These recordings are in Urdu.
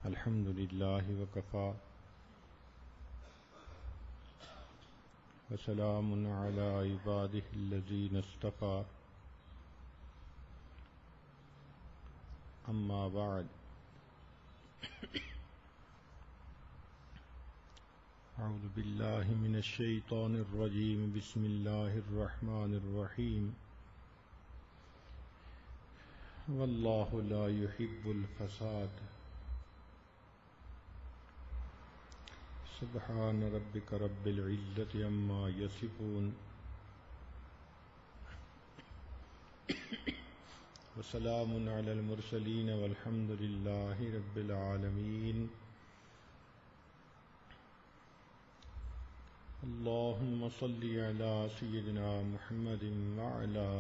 الحمد لله وكفى وسلام على عباده الذين اصطفى أما بعد أعوذ بالله من الشيطان الرجيم بسم الله الرحمن الرحيم والله لا يحب الفساد سبحان ربك رب العزة عما يصفون وسلام على المرسلين والحمد لله رب العالمين اللهم صل على سيدنا محمد وعلى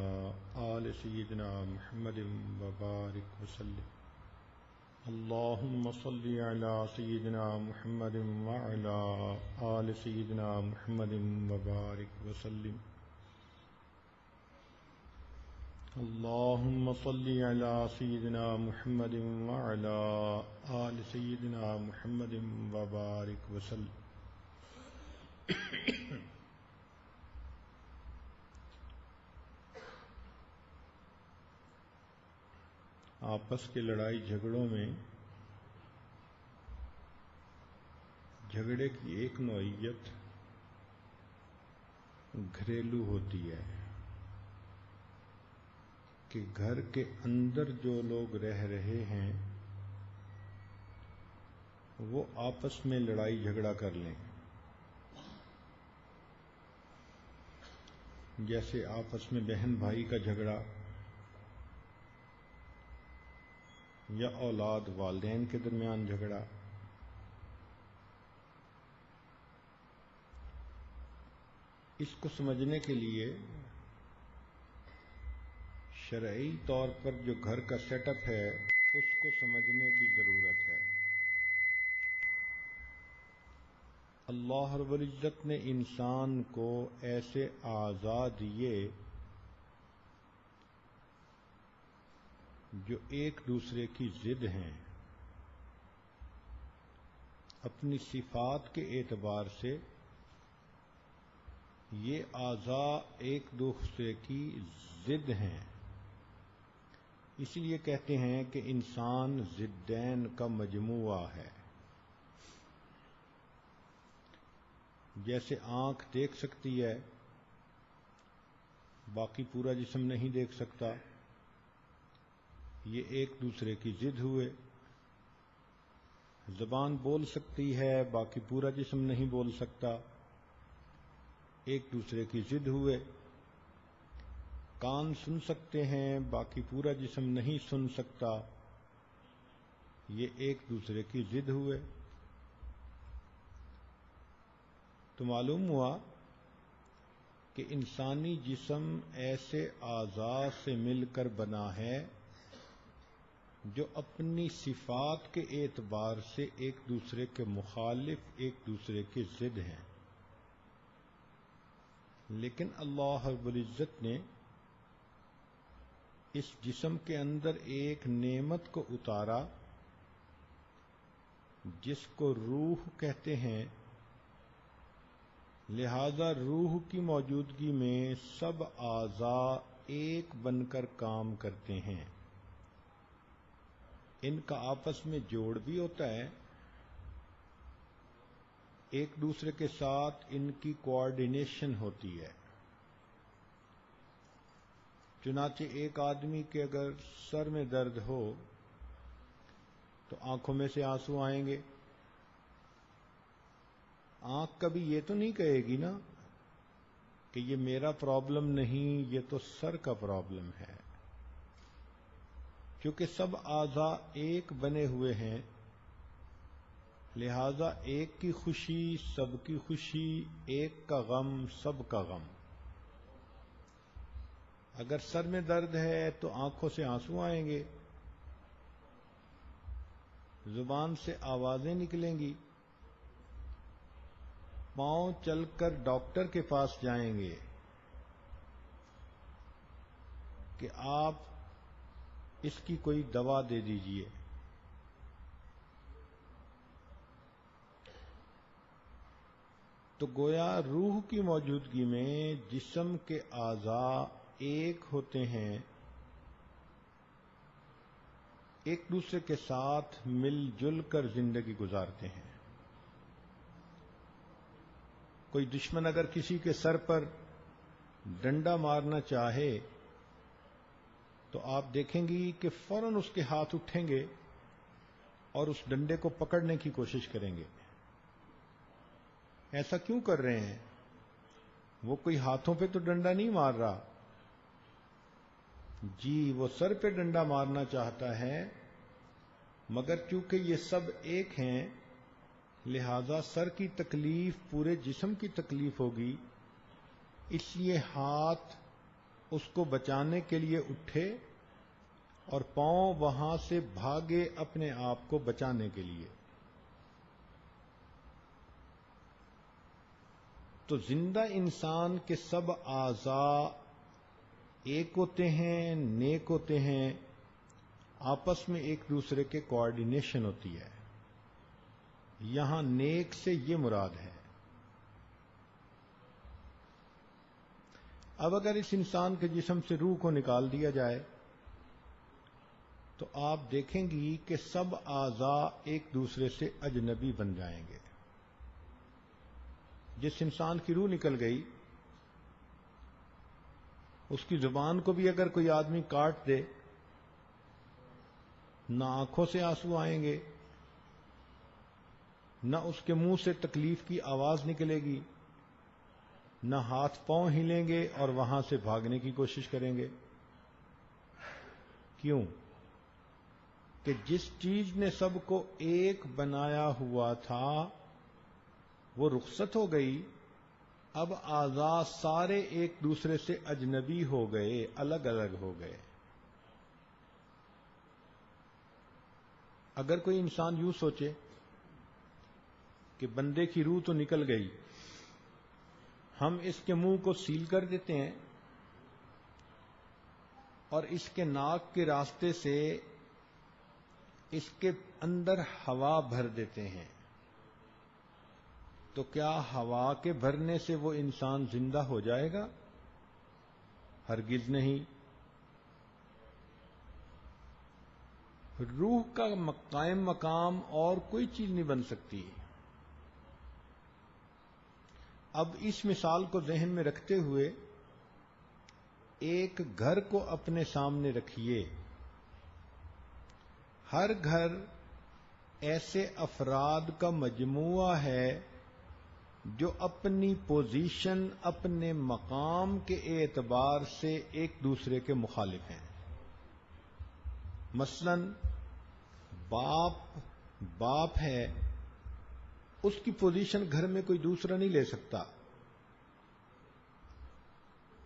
آل سيدنا محمد وبارك وسلم اللهم صل على سيدنا محمد وعلى آل سيدنا محمد وبارك وسلم اللهم صل على سيدنا محمد وعلى آل سيدنا محمد وبارك وسلم آپس کے لڑائی جھگڑوں میں جھگڑے کی ایک نوعیت گھریلو ہوتی ہے کہ گھر کے اندر جو لوگ رہ رہے ہیں وہ آپس میں لڑائی جھگڑا کر لیں، جیسے آپس میں بہن بھائی کا جھگڑا یا اولاد والدین کے درمیان جھگڑا۔ اس کو سمجھنے کے لیے شرعی طور پر جو گھر کا سیٹ اپ ہے اس کو سمجھنے کی ضرورت ہے۔ اللہ رب العزت نے انسان کو ایسے اعضاء دیے جو ایک دوسرے کی ضد ہیں، اپنی صفات کے اعتبار سے یہ اعضاء ایک دوسرے کی ضد ہیں، اس لیے کہتے ہیں کہ انسان ضدین کا مجموعہ ہے۔ جیسے آنکھ دیکھ سکتی ہے باقی پورا جسم نہیں دیکھ سکتا، یہ ایک دوسرے کی ضد ہوئے۔ زبان بول سکتی ہے باقی پورا جسم نہیں بول سکتا، ایک دوسرے کی ضد ہوئے۔ کان سن سکتے ہیں باقی پورا جسم نہیں سن سکتا، یہ ایک دوسرے کی ضد ہوئے۔ تو معلوم ہوا کہ انسانی جسم ایسے اعضاء سے مل کر بنا ہے جو اپنی صفات کے اعتبار سے ایک دوسرے کے مخالف، ایک دوسرے کے ضد ہیں، لیکن اللہ رب العزت نے اس جسم کے اندر ایک نعمت کو اتارا جس کو روح کہتے ہیں، لہذا روح کی موجودگی میں سب اعضاء ایک بن کر کام کرتے ہیں۔ ان کا آپس میں جوڑ بھی ہوتا ہے، ایک دوسرے کے ساتھ ان کی کوآرڈینیشن ہوتی ہے۔ چنانچہ ایک آدمی کے اگر سر میں درد ہو تو آنکھوں میں سے آنسو آئیں گے، آنکھ کبھی یہ تو نہیں کہے گی نا کہ یہ میرا پرابلم نہیں، یہ تو سر کا پرابلم ہے۔ کیونکہ سب اعضاء ایک بنے ہوئے ہیں، لہذا ایک کی خوشی سب کی خوشی، ایک کا غم سب کا غم۔ اگر سر میں درد ہے تو آنکھوں سے آنسو آئیں گے، زبان سے آوازیں نکلیں گی، پاؤں چل کر ڈاکٹر کے پاس جائیں گے کہ آپ اس کی کوئی دوا دے دیجئے۔ تو گویا روح کی موجودگی میں جسم کے اعضاء ایک ہوتے ہیں، ایک دوسرے کے ساتھ مل جل کر زندگی گزارتے ہیں۔ کوئی دشمن اگر کسی کے سر پر ڈنڈا مارنا چاہے تو آپ دیکھیں گی کہ فوراً اس کے ہاتھ اٹھیں گے اور اس ڈنڈے کو پکڑنے کی کوشش کریں گے۔ ایسا کیوں کر رہے ہیں؟ وہ کوئی ہاتھوں پہ تو ڈنڈا نہیں مار رہا، جی وہ سر پہ ڈنڈا مارنا چاہتا ہے، مگر چونکہ یہ سب ایک ہیں لہذا سر کی تکلیف پورے جسم کی تکلیف ہوگی، اس لیے ہاتھ اس کو بچانے کے لیے اٹھے اور پاؤں وہاں سے بھاگے اپنے آپ کو بچانے کے لیے۔ تو زندہ انسان کے سب اعضاء ایک ہوتے ہیں، نیک ہوتے ہیں، آپس میں ایک دوسرے کے کوآرڈینیشن ہوتی ہے۔ یہاں نیک سے یہ مراد ہے۔ اب اگر اس انسان کے جسم سے روح کو نکال دیا جائے تو آپ دیکھیں گی کہ سب اعضاء ایک دوسرے سے اجنبی بن جائیں گے۔ جس انسان کی روح نکل گئی اس کی زبان کو بھی اگر کوئی آدمی کاٹ دے، نہ آنکھوں سے آنسو آئیں گے، نہ اس کے منہ سے تکلیف کی آواز نکلے گی، نہ ہاتھ پاؤں ہلیں گے اور وہاں سے بھاگنے کی کوشش کریں گے۔ کیوں؟ کہ جس چیز نے سب کو ایک بنایا ہوا تھا وہ رخصت ہو گئی، اب اعضاء سارے ایک دوسرے سے اجنبی ہو گئے، الگ الگ ہو گئے۔ اگر کوئی انسان یوں سوچے کہ بندے کی روح تو نکل گئی، ہم اس کے منہ کو سیل کر دیتے ہیں اور اس کے ناک کے راستے سے اس کے اندر ہوا بھر دیتے ہیں، تو کیا ہوا کے بھرنے سے وہ انسان زندہ ہو جائے گا؟ ہرگز نہیں۔ روح کا قائم مقام اور کوئی چیز نہیں بن سکتی۔ اب اس مثال کو ذہن میں رکھتے ہوئے ایک گھر کو اپنے سامنے رکھیے۔ ہر گھر ایسے افراد کا مجموعہ ہے جو اپنی پوزیشن، اپنے مقام کے اعتبار سے ایک دوسرے کے مخالف ہیں۔ مثلا باپ ہے، اس کی پوزیشن گھر میں کوئی دوسرا نہیں لے سکتا۔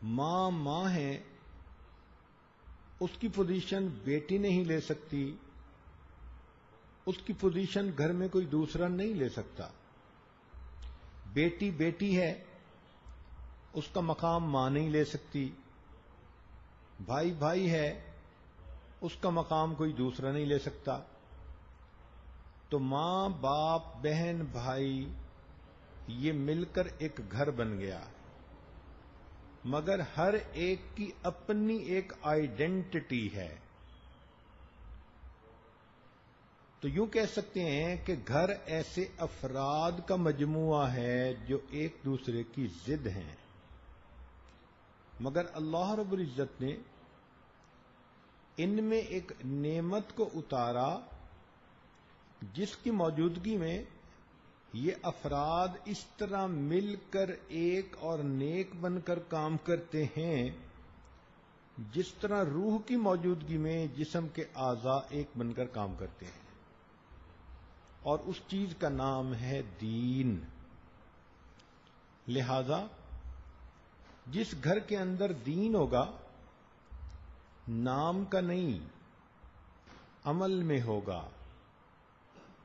ماں ہے، اس کی پوزیشن بیٹی نہیں لے سکتی، اس کی پوزیشن گھر میں کوئی دوسرا نہیں لے سکتا۔ بیٹی ہے، اس کا مقام ماں نہیں لے سکتی۔ بھائی ہے، اس کا مقام کوئی دوسرا نہیں لے سکتا۔ تو ماں، باپ، بہن، بھائی یہ مل کر ایک گھر بن گیا، مگر ہر ایک کی اپنی ایک آئیڈینٹی ہے۔ تو یوں کہہ سکتے ہیں کہ گھر ایسے افراد کا مجموعہ ہے جو ایک دوسرے کی ضد ہیں، مگر اللہ رب العزت نے ان میں ایک نعمت کو اتارا جس کی موجودگی میں یہ افراد اس طرح مل کر ایک اور نیک بن کر کام کرتے ہیں جس طرح روح کی موجودگی میں جسم کے اعضاء ایک بن کر کام کرتے ہیں، اور اس چیز کا نام ہے دین۔ لہذا جس گھر کے اندر دین ہوگا، نام کا نہیں عمل میں ہوگا،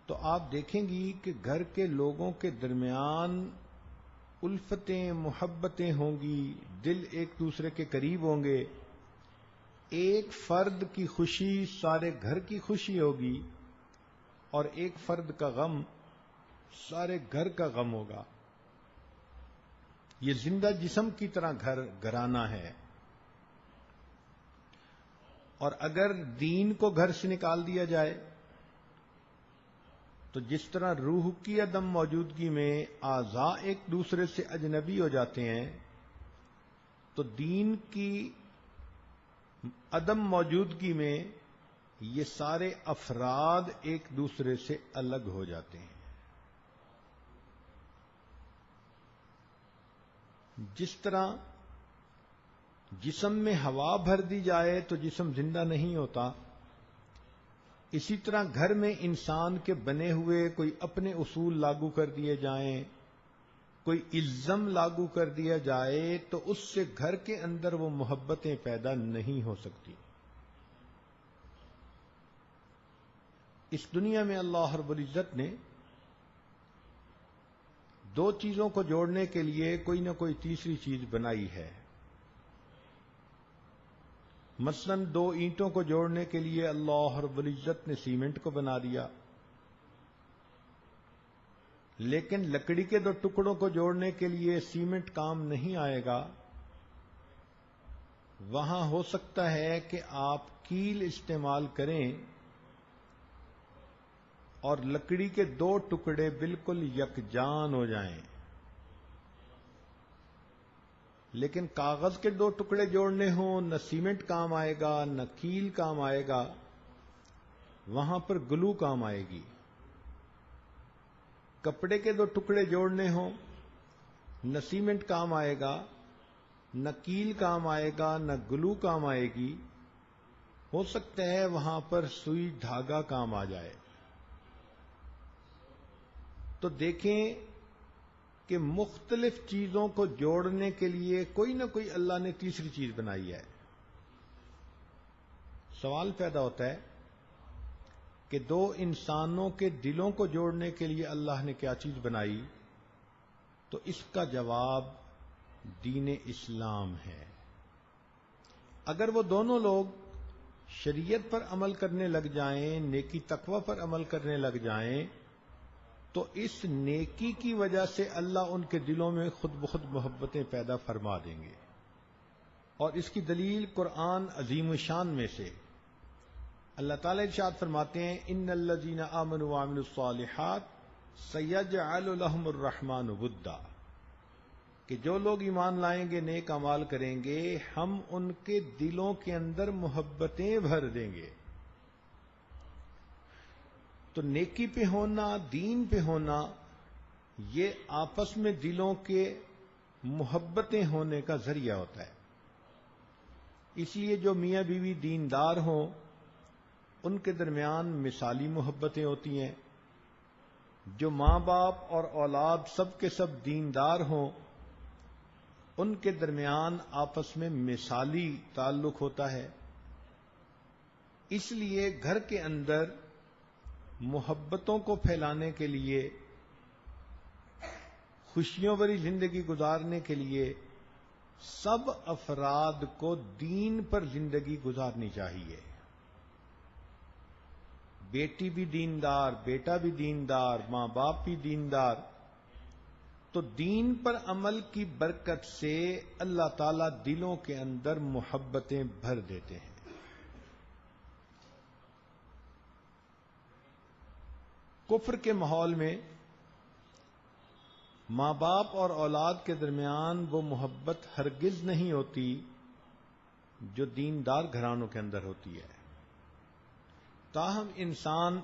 تو آپ دیکھیں گی کہ گھر کے لوگوں کے درمیان الفتیں، محبتیں ہوں گی، دل ایک دوسرے کے قریب ہوں گے، ایک فرد کی خوشی سارے گھر کی خوشی ہوگی اور ایک فرد کا غم سارے گھر کا غم ہوگا۔ یہ زندہ جسم کی طرح گھر گھرانا ہے، اور اگر دین کو گھر سے نکال دیا جائے تو جس طرح روح کی عدم موجودگی میں اعضاء ایک دوسرے سے اجنبی ہو جاتے ہیں، تو دین کی عدم موجودگی میں یہ سارے افراد ایک دوسرے سے الگ ہو جاتے ہیں۔ جس طرح جسم میں ہوا بھر دی جائے تو جسم زندہ نہیں ہوتا، اسی طرح گھر میں انسان کے بنے ہوئے کوئی اپنے اصول لاگو کر دیے جائیں، کوئی الزم لاگو کر دیا جائے تو اس سے گھر کے اندر وہ محبتیں پیدا نہیں ہو سکتی۔ اس دنیا میں اللہ رب العزت نے دو چیزوں کو جوڑنے کے لیے کوئی نہ کوئی تیسری چیز بنائی ہے۔ مثلا دو اینٹوں کو جوڑنے کے لیے اللہ رب العزت نے سیمنٹ کو بنا دیا، لیکن لکڑی کے دو ٹکڑوں کو جوڑنے کے لیے سیمنٹ کام نہیں آئے گا۔ وہاں ہو سکتا ہے کہ آپ کیل استعمال کریں اور لکڑی کے دو ٹکڑے بالکل یکجان ہو جائیں، لیکن کاغذ کے دو ٹکڑے جوڑنے ہوں، نہ سیمنٹ کام آئے گا نہ کیل کام آئے گا، وہاں پر گلو کام آئے گی۔ کپڑے کے دو ٹکڑے جوڑنے ہوں، نہ سیمنٹ کام آئے گا نہ کیل کام آئے گا نہ گلو کام آئے گی، ہو سکتا ہے وہاں پر سوئی دھاگا کام آ جائے۔ تو دیکھیں کہ مختلف چیزوں کو جوڑنے کے لیے کوئی نہ کوئی اللہ نے تیسری چیز بنائی ہے۔ سوال پیدا ہوتا ہے کہ دو انسانوں کے دلوں کو جوڑنے کے لیے اللہ نے کیا چیز بنائی؟ تو اس کا جواب دین اسلام ہے۔ اگر وہ دونوں لوگ شریعت پر عمل کرنے لگ جائیں، نیکی تقوی پر عمل کرنے لگ جائیں، تو اس نیکی کی وجہ سے اللہ ان کے دلوں میں خود بخود محبتیں پیدا فرما دیں گے۔ اور اس کی دلیل قرآن عظیم الشان میں سے اللہ تعالیٰ ارشاد فرماتے ہیں، ان الذین آمنوا وعملوا الصالحات سیجعل لهم الرحمن ودا، کہ جو لوگ ایمان لائیں گے، نیک اعمال کریں گے، ہم ان کے دلوں کے اندر محبتیں بھر دیں گے۔ تو نیکی پہ ہونا، دین پہ ہونا، یہ آپس میں دلوں کے محبتیں ہونے کا ذریعہ ہوتا ہے۔ اس لیے جو میاں بیوی دیندار ہوں ان کے درمیان مثالی محبتیں ہوتی ہیں، جو ماں باپ اور اولاد سب کے سب دیندار ہوں ان کے درمیان آپس میں مثالی تعلق ہوتا ہے۔ اس لیے گھر کے اندر محبتوں کو پھیلانے کے لیے، خوشیوں بھری زندگی گزارنے کے لیے سب افراد کو دین پر زندگی گزارنی چاہیے۔ بیٹی بھی دیندار، بیٹا بھی دیندار، ماں باپ بھی دیندار، تو دین پر عمل کی برکت سے اللہ تعالی دلوں کے اندر محبتیں بھر دیتے ہیں۔ کفر کے ماحول میں ماں باپ اور اولاد کے درمیان وہ محبت ہرگز نہیں ہوتی جو دیندار گھرانوں کے اندر ہوتی ہے۔ تاہم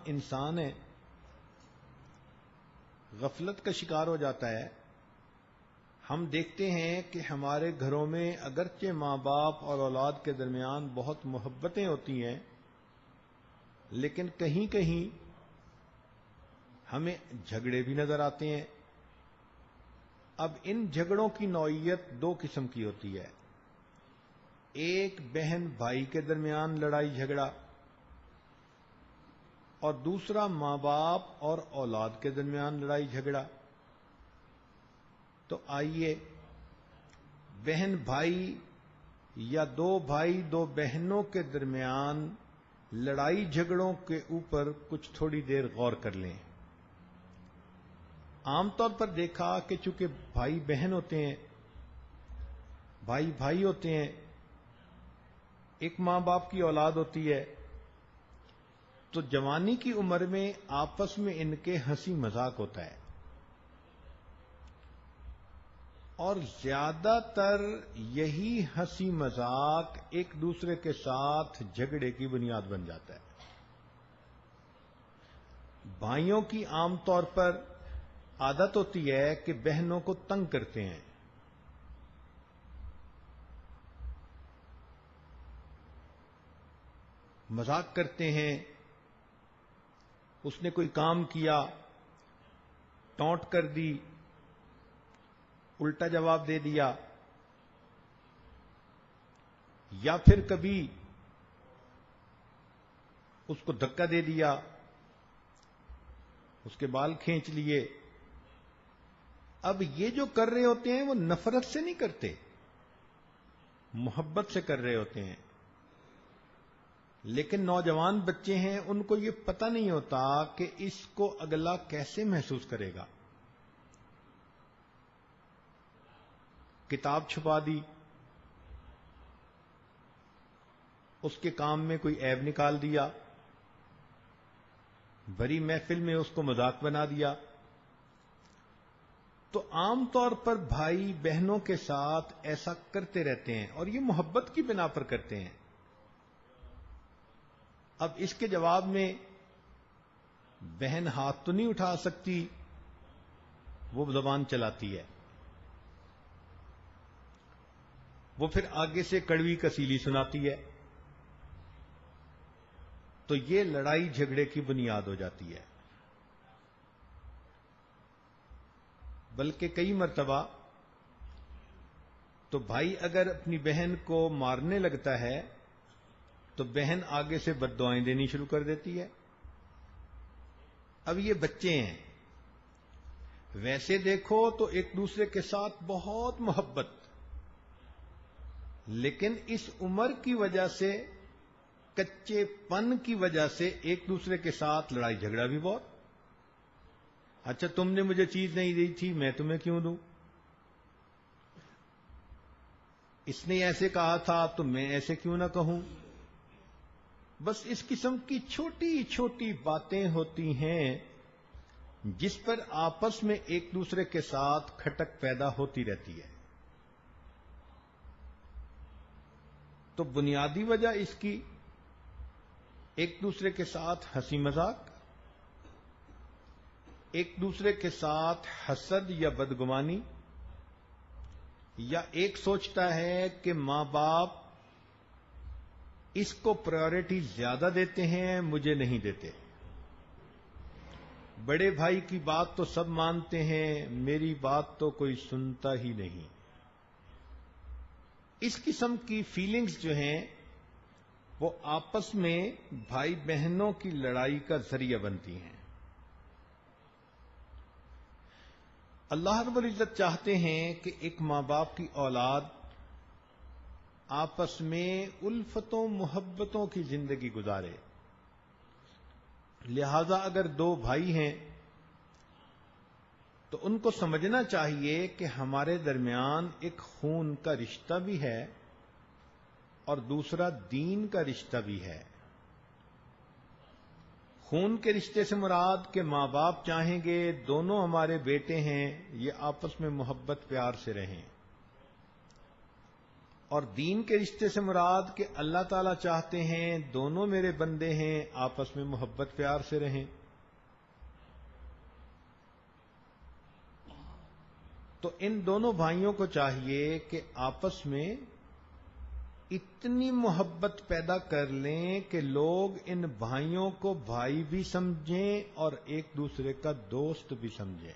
انسان ہے، غفلت کا شکار ہو جاتا ہے۔ ہم دیکھتے ہیں کہ ہمارے گھروں میں اگرچہ ماں باپ اور اولاد کے درمیان بہت محبتیں ہوتی ہیں، لیکن کہیں کہیں ہمیں جھگڑے بھی نظر آتے ہیں۔ اب ان جھگڑوں کی نوعیت دو قسم کی ہوتی ہے، ایک بہن بھائی کے درمیان لڑائی جھگڑا، اور دوسرا ماں باپ اور اولاد کے درمیان لڑائی جھگڑا۔ تو آئیے بہن بھائی یا دو بھائی دو بہنوں کے درمیان لڑائی جھگڑوں کے اوپر کچھ تھوڑی دیر غور کر لیں۔ عام طور پر دیکھا کہ چونکہ بھائی بہن ہوتے ہیں بھائی بھائی ہوتے ہیں، ایک ماں باپ کی اولاد ہوتی ہے، تو جوانی کی عمر میں آپس میں ان کے ہنسی مذاق ہوتا ہے، اور زیادہ تر یہی ہنسی مذاق ایک دوسرے کے ساتھ جھگڑے کی بنیاد بن جاتا ہے۔ بھائیوں کی عام طور پر عادت ہوتی ہے کہ بہنوں کو تنگ کرتے ہیں، مذاق کرتے ہیں، اس نے کوئی کام کیا، ٹونٹ کر دی، الٹا جواب دے دیا، یا پھر کبھی اس کو دھکا دے دیا، اس کے بال کھینچ لیے۔ اب یہ جو کر رہے ہوتے ہیں وہ نفرت سے نہیں کرتے، محبت سے کر رہے ہوتے ہیں، لیکن نوجوان بچے ہیں، ان کو یہ پتہ نہیں ہوتا کہ اس کو اگلا کیسے محسوس کرے گا۔ کتاب چھپا دی، اس کے کام میں کوئی عیب نکال دیا، بڑی محفل میں اس کو مذاق بنا دیا، تو عام طور پر بھائی بہنوں کے ساتھ ایسا کرتے رہتے ہیں، اور یہ محبت کی بنا پر کرتے ہیں۔ اب اس کے جواب میں بہن ہاتھ تو نہیں اٹھا سکتی، وہ زبان چلاتی ہے، وہ پھر آگے سے کڑوی کسیلی سناتی ہے، تو یہ لڑائی جھگڑے کی بنیاد ہو جاتی ہے۔ بلکہ کئی مرتبہ تو بھائی اگر اپنی بہن کو مارنے لگتا ہے تو بہن آگے سے بد دعائیں دینی شروع کر دیتی ہے۔ اب یہ بچے ہیں، ویسے دیکھو تو ایک دوسرے کے ساتھ بہت محبت، لیکن اس عمر کی وجہ سے، کچے پن کی وجہ سے ایک دوسرے کے ساتھ لڑائی جھگڑا بھی بہت۔ اچھا تم نے مجھے چیز نہیں دی تھی، میں تمہیں کیوں دوں؟ اس نے ایسے کہا تھا تو میں ایسے کیوں نہ کہوں؟ بس اس قسم کی چھوٹی چھوٹی باتیں ہوتی ہیں جس پر آپس میں ایک دوسرے کے ساتھ کھٹک پیدا ہوتی رہتی ہے۔ تو بنیادی وجہ اس کی ایک دوسرے کے ساتھ ہنسی مذاق، ایک دوسرے کے ساتھ حسد یا بدگمانی، یا ایک سوچتا ہے کہ ماں باپ اس کو پرائیورٹی زیادہ دیتے ہیں، مجھے نہیں دیتے، بڑے بھائی کی بات تو سب مانتے ہیں، میری بات تو کوئی سنتا ہی نہیں۔ اس قسم کی فیلنگز جو ہیں وہ آپس میں بھائی بہنوں کی لڑائی کا ذریعہ بنتی ہیں۔ اللہ رب العزت چاہتے ہیں کہ ایک ماں باپ کی اولاد آپس میں الفتوں محبتوں کی زندگی گزارے، لہذا اگر دو بھائی ہیں تو ان کو سمجھنا چاہیے کہ ہمارے درمیان ایک خون کا رشتہ بھی ہے اور دوسرا دین کا رشتہ بھی ہے۔ خون کے رشتے سے مراد کہ ماں باپ چاہیں گے دونوں ہمارے بیٹے ہیں، یہ آپس میں محبت پیار سے رہیں، اور دین کے رشتے سے مراد کہ اللہ تعالیٰ چاہتے ہیں دونوں میرے بندے ہیں، آپس میں محبت پیار سے رہیں۔ تو ان دونوں بھائیوں کو چاہیے کہ آپس میں اتنی محبت پیدا کر لیں کہ لوگ ان بھائیوں کو بھائی بھی سمجھیں اور ایک دوسرے کا دوست بھی سمجھیں۔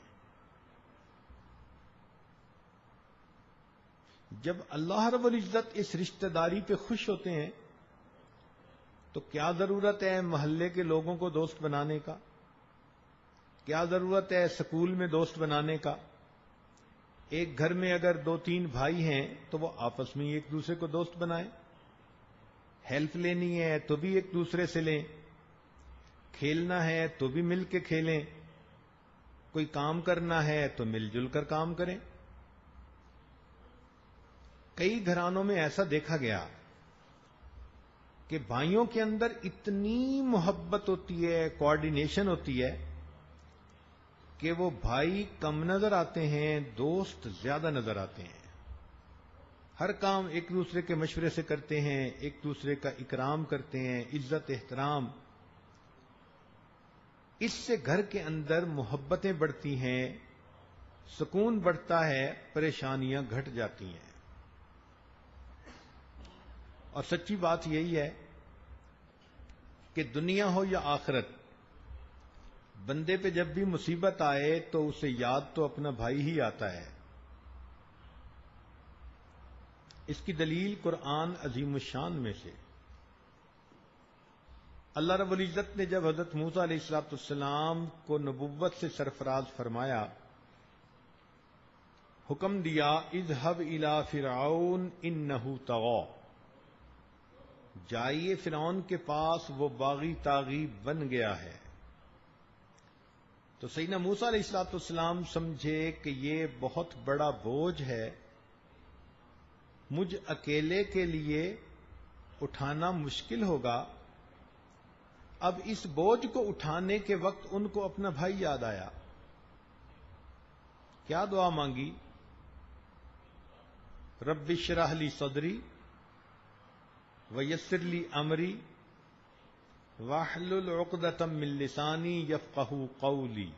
جب اللہ رب العزت اس رشتہ داری پہ خوش ہوتے ہیں تو کیا ضرورت ہے محلے کے لوگوں کو دوست بنانے کا؟ کیا ضرورت ہے سکول میں دوست بنانے کا؟ ایک گھر میں اگر 2-3 بھائی ہیں تو وہ آپس میں ایک دوسرے کو دوست بنائیں، ہیلپ لینی ہے تو بھی ایک دوسرے سے لیں، کھیلنا ہے تو بھی مل کے کھیلیں، کوئی کام کرنا ہے تو مل جل کر کام کریں۔ کئی گھرانوں میں ایسا دیکھا گیا کہ بھائیوں کے اندر اتنی محبت ہوتی ہے، کوآرڈینیشن ہوتی ہے کہ وہ بھائی کم نظر آتے ہیں، دوست زیادہ نظر آتے ہیں. ہر کام ایک دوسرے کے مشورے سے کرتے ہیں، ایک دوسرے کا اکرام کرتے ہیں، عزت احترام. اس سے گھر کے اندر محبتیں بڑھتی ہیں، سکون بڑھتا ہے، پریشانیاں گھٹ جاتی ہیں. اور سچی بات یہی ہے کہ دنیا ہو یا آخرت، بندے پہ جب بھی مصیبت آئے تو اسے یاد تو اپنا بھائی ہی آتا ہے. اس کی دلیل قرآن عظیم الشان میں سے اللہ رب العزت نے جب حضرت موسیٰ علیہ السلام کو نبوت سے سرفراز فرمایا، حکم دیا اذهب الى فرعون انه طغى، جائیے فرعون کے پاس، وہ باغی طاغی بن گیا ہے. تو سیدنا موسیٰ علیہ السلام سمجھے کہ یہ بہت بڑا بوجھ ہے، مجھ اکیلے کے لیے اٹھانا مشکل ہوگا. اب اس بوجھ کو اٹھانے کے وقت ان کو اپنا بھائی یاد آیا. کیا دعا مانگی؟ رب اشرح لی صدری ویسر لی امری واحلل عقدۃ من لسانی یفقہوا قولی.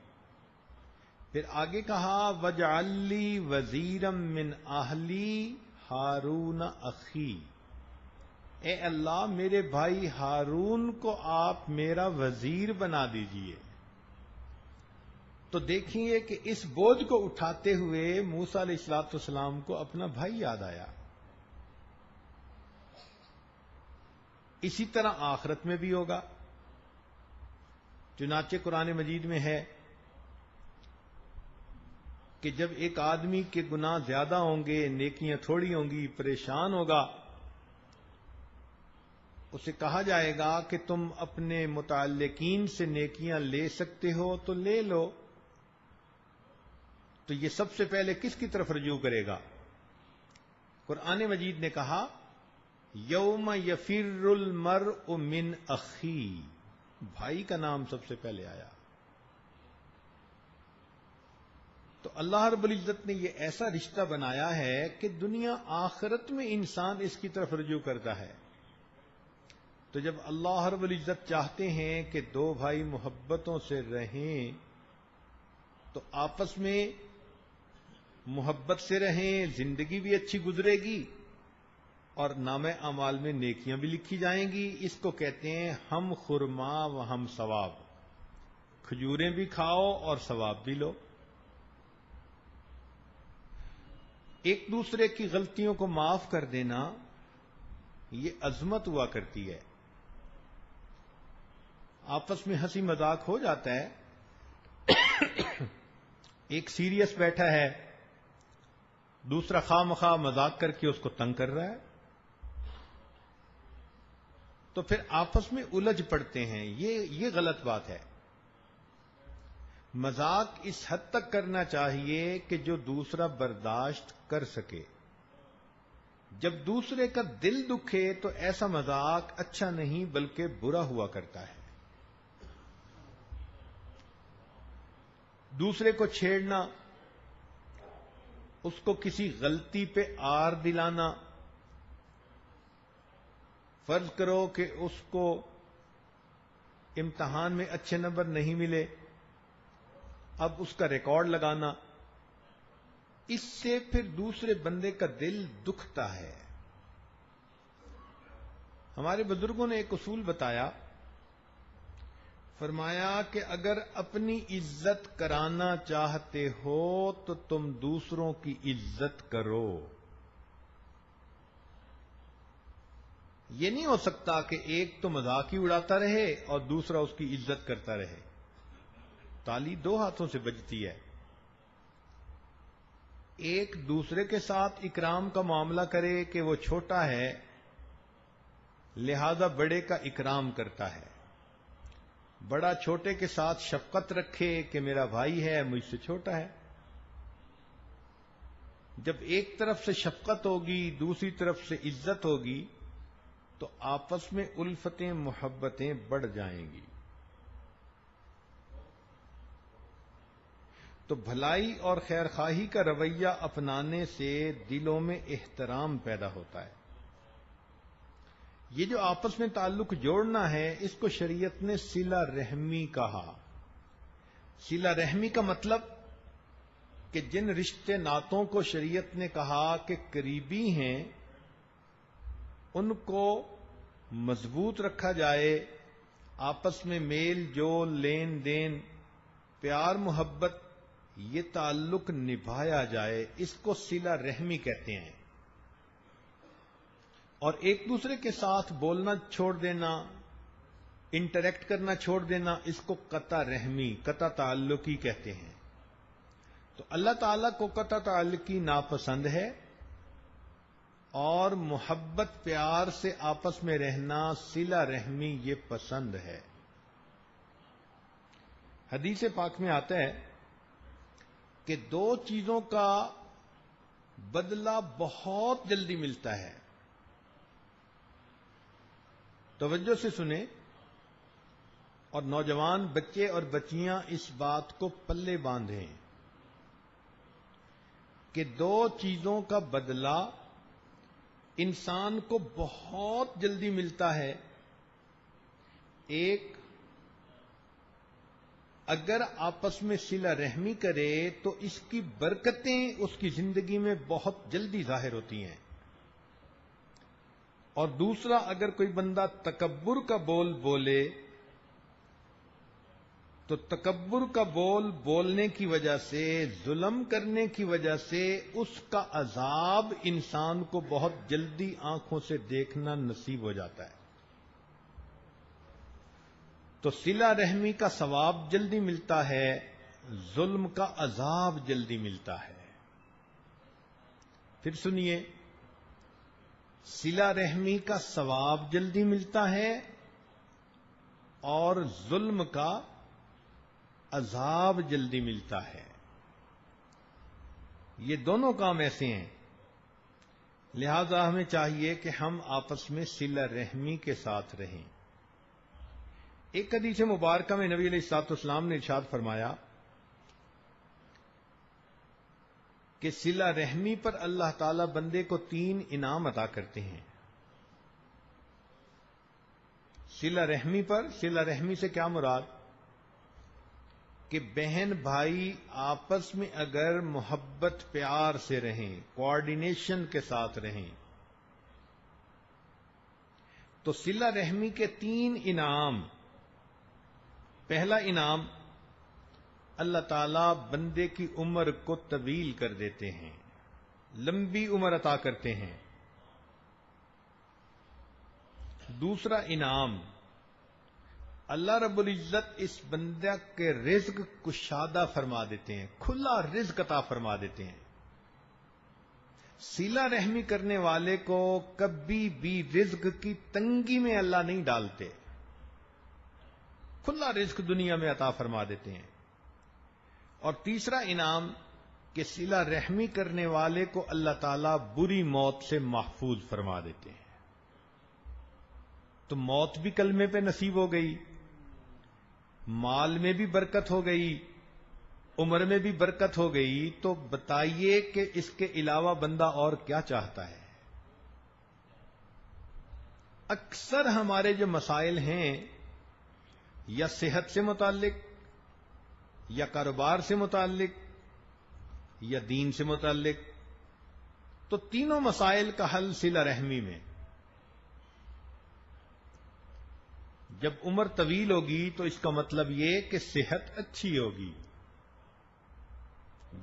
پھر آگے کہا واجعل لی وزیرا من اہلی ہارون اخی، اے اللہ میرے بھائی ہارون کو آپ میرا وزیر بنا دیجئے. تو دیکھیے کہ اس بوجھ کو اٹھاتے ہوئے موسیٰ علیہ السلام کو اپنا بھائی یاد آیا. اسی طرح آخرت میں بھی ہوگا. چنانچہ قرآن مجید میں ہے کہ جب ایک آدمی کے گناہ زیادہ ہوں گے، نیکیاں تھوڑی ہوں گی، پریشان ہوگا، اسے کہا جائے گا کہ تم اپنے متعلقین سے نیکیاں لے سکتے ہو تو لے لو. تو یہ سب سے پہلے کس کی طرف رجوع کرے گا؟ قرآن مجید نے کہا یوم یفر المرء من اخی، بھائی کا نام سب سے پہلے آیا. تو اللہ رب العزت نے یہ ایسا رشتہ بنایا ہے کہ دنیا آخرت میں انسان اس کی طرف رجوع کرتا ہے. تو جب اللہ رب العزت چاہتے ہیں کہ دو بھائی محبتوں سے رہیں تو آپس میں محبت سے رہیں، زندگی بھی اچھی گزرے گی اور نامہ اعمال میں نیکیاں بھی لکھی جائیں گی. اس کو کہتے ہیں ہم خرما و ہم ثواب، کھجوریں بھی کھاؤ اور ثواب بھی لو. ایک دوسرے کی غلطیوں کو معاف کر دینا یہ عظمت ہوا کرتی ہے. آپس میں ہنسی مذاق ہو جاتا ہے، ایک سیریس بیٹھا ہے، دوسرا خواہ مخواہ مذاق کر کے اس کو تنگ کر رہا ہے، تو پھر آپس میں الجھ پڑتے ہیں. یہ غلط بات ہے. مذاق اس حد تک کرنا چاہیے کہ جو دوسرا برداشت کر سکے. جب دوسرے کا دل دکھے تو ایسا مذاق اچھا نہیں بلکہ برا ہوا کرتا ہے. دوسرے کو چھیڑنا، اس کو کسی غلطی پہ آر دلانا، فرض کرو کہ اس کو امتحان میں اچھے نمبر نہیں ملے، اب اس کا ریکارڈ لگانا، اس سے پھر دوسرے بندے کا دل دکھتا ہے. ہمارے بزرگوں نے ایک اصول بتایا، فرمایا کہ اگر اپنی عزت کرانا چاہتے ہو تو تم دوسروں کی عزت کرو. یہ نہیں ہو سکتا کہ ایک تو مذاق ہی اڑاتا رہے اور دوسرا اس کی عزت کرتا رہے. تالی دو ہاتھوں سے بجتی ہے. ایک دوسرے کے ساتھ اکرام کا معاملہ کرے کہ وہ چھوٹا ہے لہذا بڑے کا اکرام کرتا ہے، بڑا چھوٹے کے ساتھ شفقت رکھے کہ میرا بھائی ہے مجھ سے چھوٹا ہے. جب ایک طرف سے شفقت ہوگی دوسری طرف سے عزت ہوگی تو آپس میں الفتیں محبتیں بڑھ جائیں گی. تو بھلائی اور خیر خواہی کا رویہ اپنانے سے دلوں میں احترام پیدا ہوتا ہے. یہ جو آپس میں تعلق جوڑنا ہے اس کو شریعت نے صلہ رحمی کہا. صلہ رحمی کا مطلب کہ جن رشتے ناتوں کو شریعت نے کہا کہ قریبی ہیں ان کو مضبوط رکھا جائے، آپس میں میل جول لین دین پیار محبت یہ تعلق نبھایا جائے، اس کو صلہ رحمی کہتے ہیں. اور ایک دوسرے کے ساتھ بولنا چھوڑ دینا، انٹریکٹ کرنا چھوڑ دینا، اس کو قطع رحمی قطع تعلقی کہتے ہیں. تو اللہ تعالیٰ کو قطع تعلقی ناپسند ہے اور محبت پیار سے آپس میں رہنا صلہ رحمی یہ پسند ہے. حدیث پاک میں آتا ہے کہ دو چیزوں کا بدلہ بہت جلدی ملتا ہے. توجہ سے سنیں اور نوجوان بچے اور بچیاں اس بات کو پلے باندھیں کہ دو چیزوں کا بدلہ انسان کو بہت جلدی ملتا ہے. ایک، اگر آپس میں صلہ رحمی کرے تو اس کی برکتیں اس کی زندگی میں بہت جلدی ظاہر ہوتی ہیں. اور دوسرا، اگر کوئی بندہ تکبر کا بول بولے تو تکبر کا بول بولنے کی وجہ سے، ظلم کرنے کی وجہ سے اس کا عذاب انسان کو بہت جلدی آنکھوں سے دیکھنا نصیب ہو جاتا ہے. تو صلہ رحمی کا ثواب جلدی ملتا ہے، ظلم کا عذاب جلدی ملتا ہے. پھر سنیے، صلہ رحمی کا ثواب جلدی ملتا ہے اور ظلم کا عذاب جلدی ملتا ہے. یہ دونوں کام ایسے ہیں، لہذا ہمیں چاہیے کہ ہم آپس میں صلہ رحمی کے ساتھ رہیں. ایک حدیث مبارکہ میں نبی علیہ الصلوۃ والسلام نے ارشاد فرمایا کہ صلہ رحمی پر اللہ تعالی بندے کو 3 انعام عطا کرتے ہیں. صلہ رحمی پر، صلہ رحمی سے کیا مراد؟ کہ بہن بھائی آپس میں اگر محبت پیار سے رہیں، کوآرڈینیشن کے ساتھ رہیں، تو صلہ رحمی کے 3 انعام. پہلا انعام، اللہ تعالیٰ بندے کی عمر کو طویل کر دیتے ہیں، لمبی عمر عطا کرتے ہیں. دوسرا انعام، اللہ رب العزت اس بندہ کے رزق کشادہ فرما دیتے ہیں، کھلا رزق عطا فرما دیتے ہیں. صلہ رحمی کرنے والے کو کبھی بھی رزق کی تنگی میں اللہ نہیں ڈالتے، کھلا رزق دنیا میں عطا فرما دیتے ہیں. اور تیسرا انعام کہ صلہ رحمی کرنے والے کو اللہ تعالیٰ بری موت سے محفوظ فرما دیتے ہیں. تو موت بھی کلمے پہ نصیب ہو گئی، مال میں بھی برکت ہو گئی، عمر میں بھی برکت ہو گئی. تو بتائیے کہ اس کے علاوہ بندہ اور کیا چاہتا ہے؟ اکثر ہمارے جو مسائل ہیں یا صحت سے متعلق، یا کاروبار سے متعلق، یا دین سے متعلق، تو تینوں مسائل کا حل صلہ رحمی میں. جب عمر طویل ہوگی تو اس کا مطلب یہ کہ صحت اچھی ہوگی.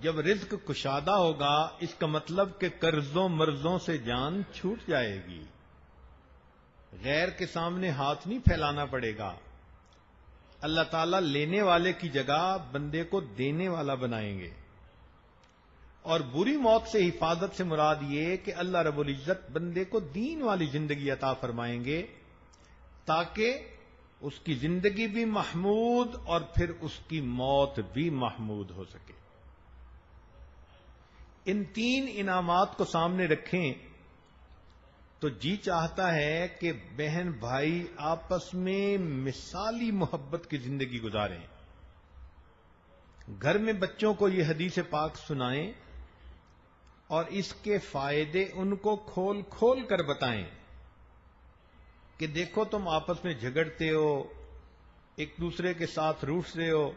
جب رزق کشادہ ہوگا اس کا مطلب کہ قرضوں مرضوں سے جان چھوٹ جائے گی، غیر کے سامنے ہاتھ نہیں پھیلانا پڑے گا. اللہ تعالیٰ لینے والے کی جگہ بندے کو دینے والا بنائیں گے. اور بری موت سے حفاظت سے مراد یہ کہ اللہ رب العزت بندے کو دین والی زندگی عطا فرمائیں گے تاکہ اس کی زندگی بھی محمود اور پھر اس کی موت بھی محمود ہو سکے. ان 3 انعامات کو سامنے رکھیں تو جی چاہتا ہے کہ بہن بھائی آپس میں مثالی محبت کی زندگی گزاریں، گھر میں بچوں کو یہ حدیث پاک سنائیں اور اس کے فائدے ان کو کھول کھول کر بتائیں کہ دیکھو تم آپس میں جھگڑتے ہو، ایک دوسرے کے ساتھ روٹھتے ہو،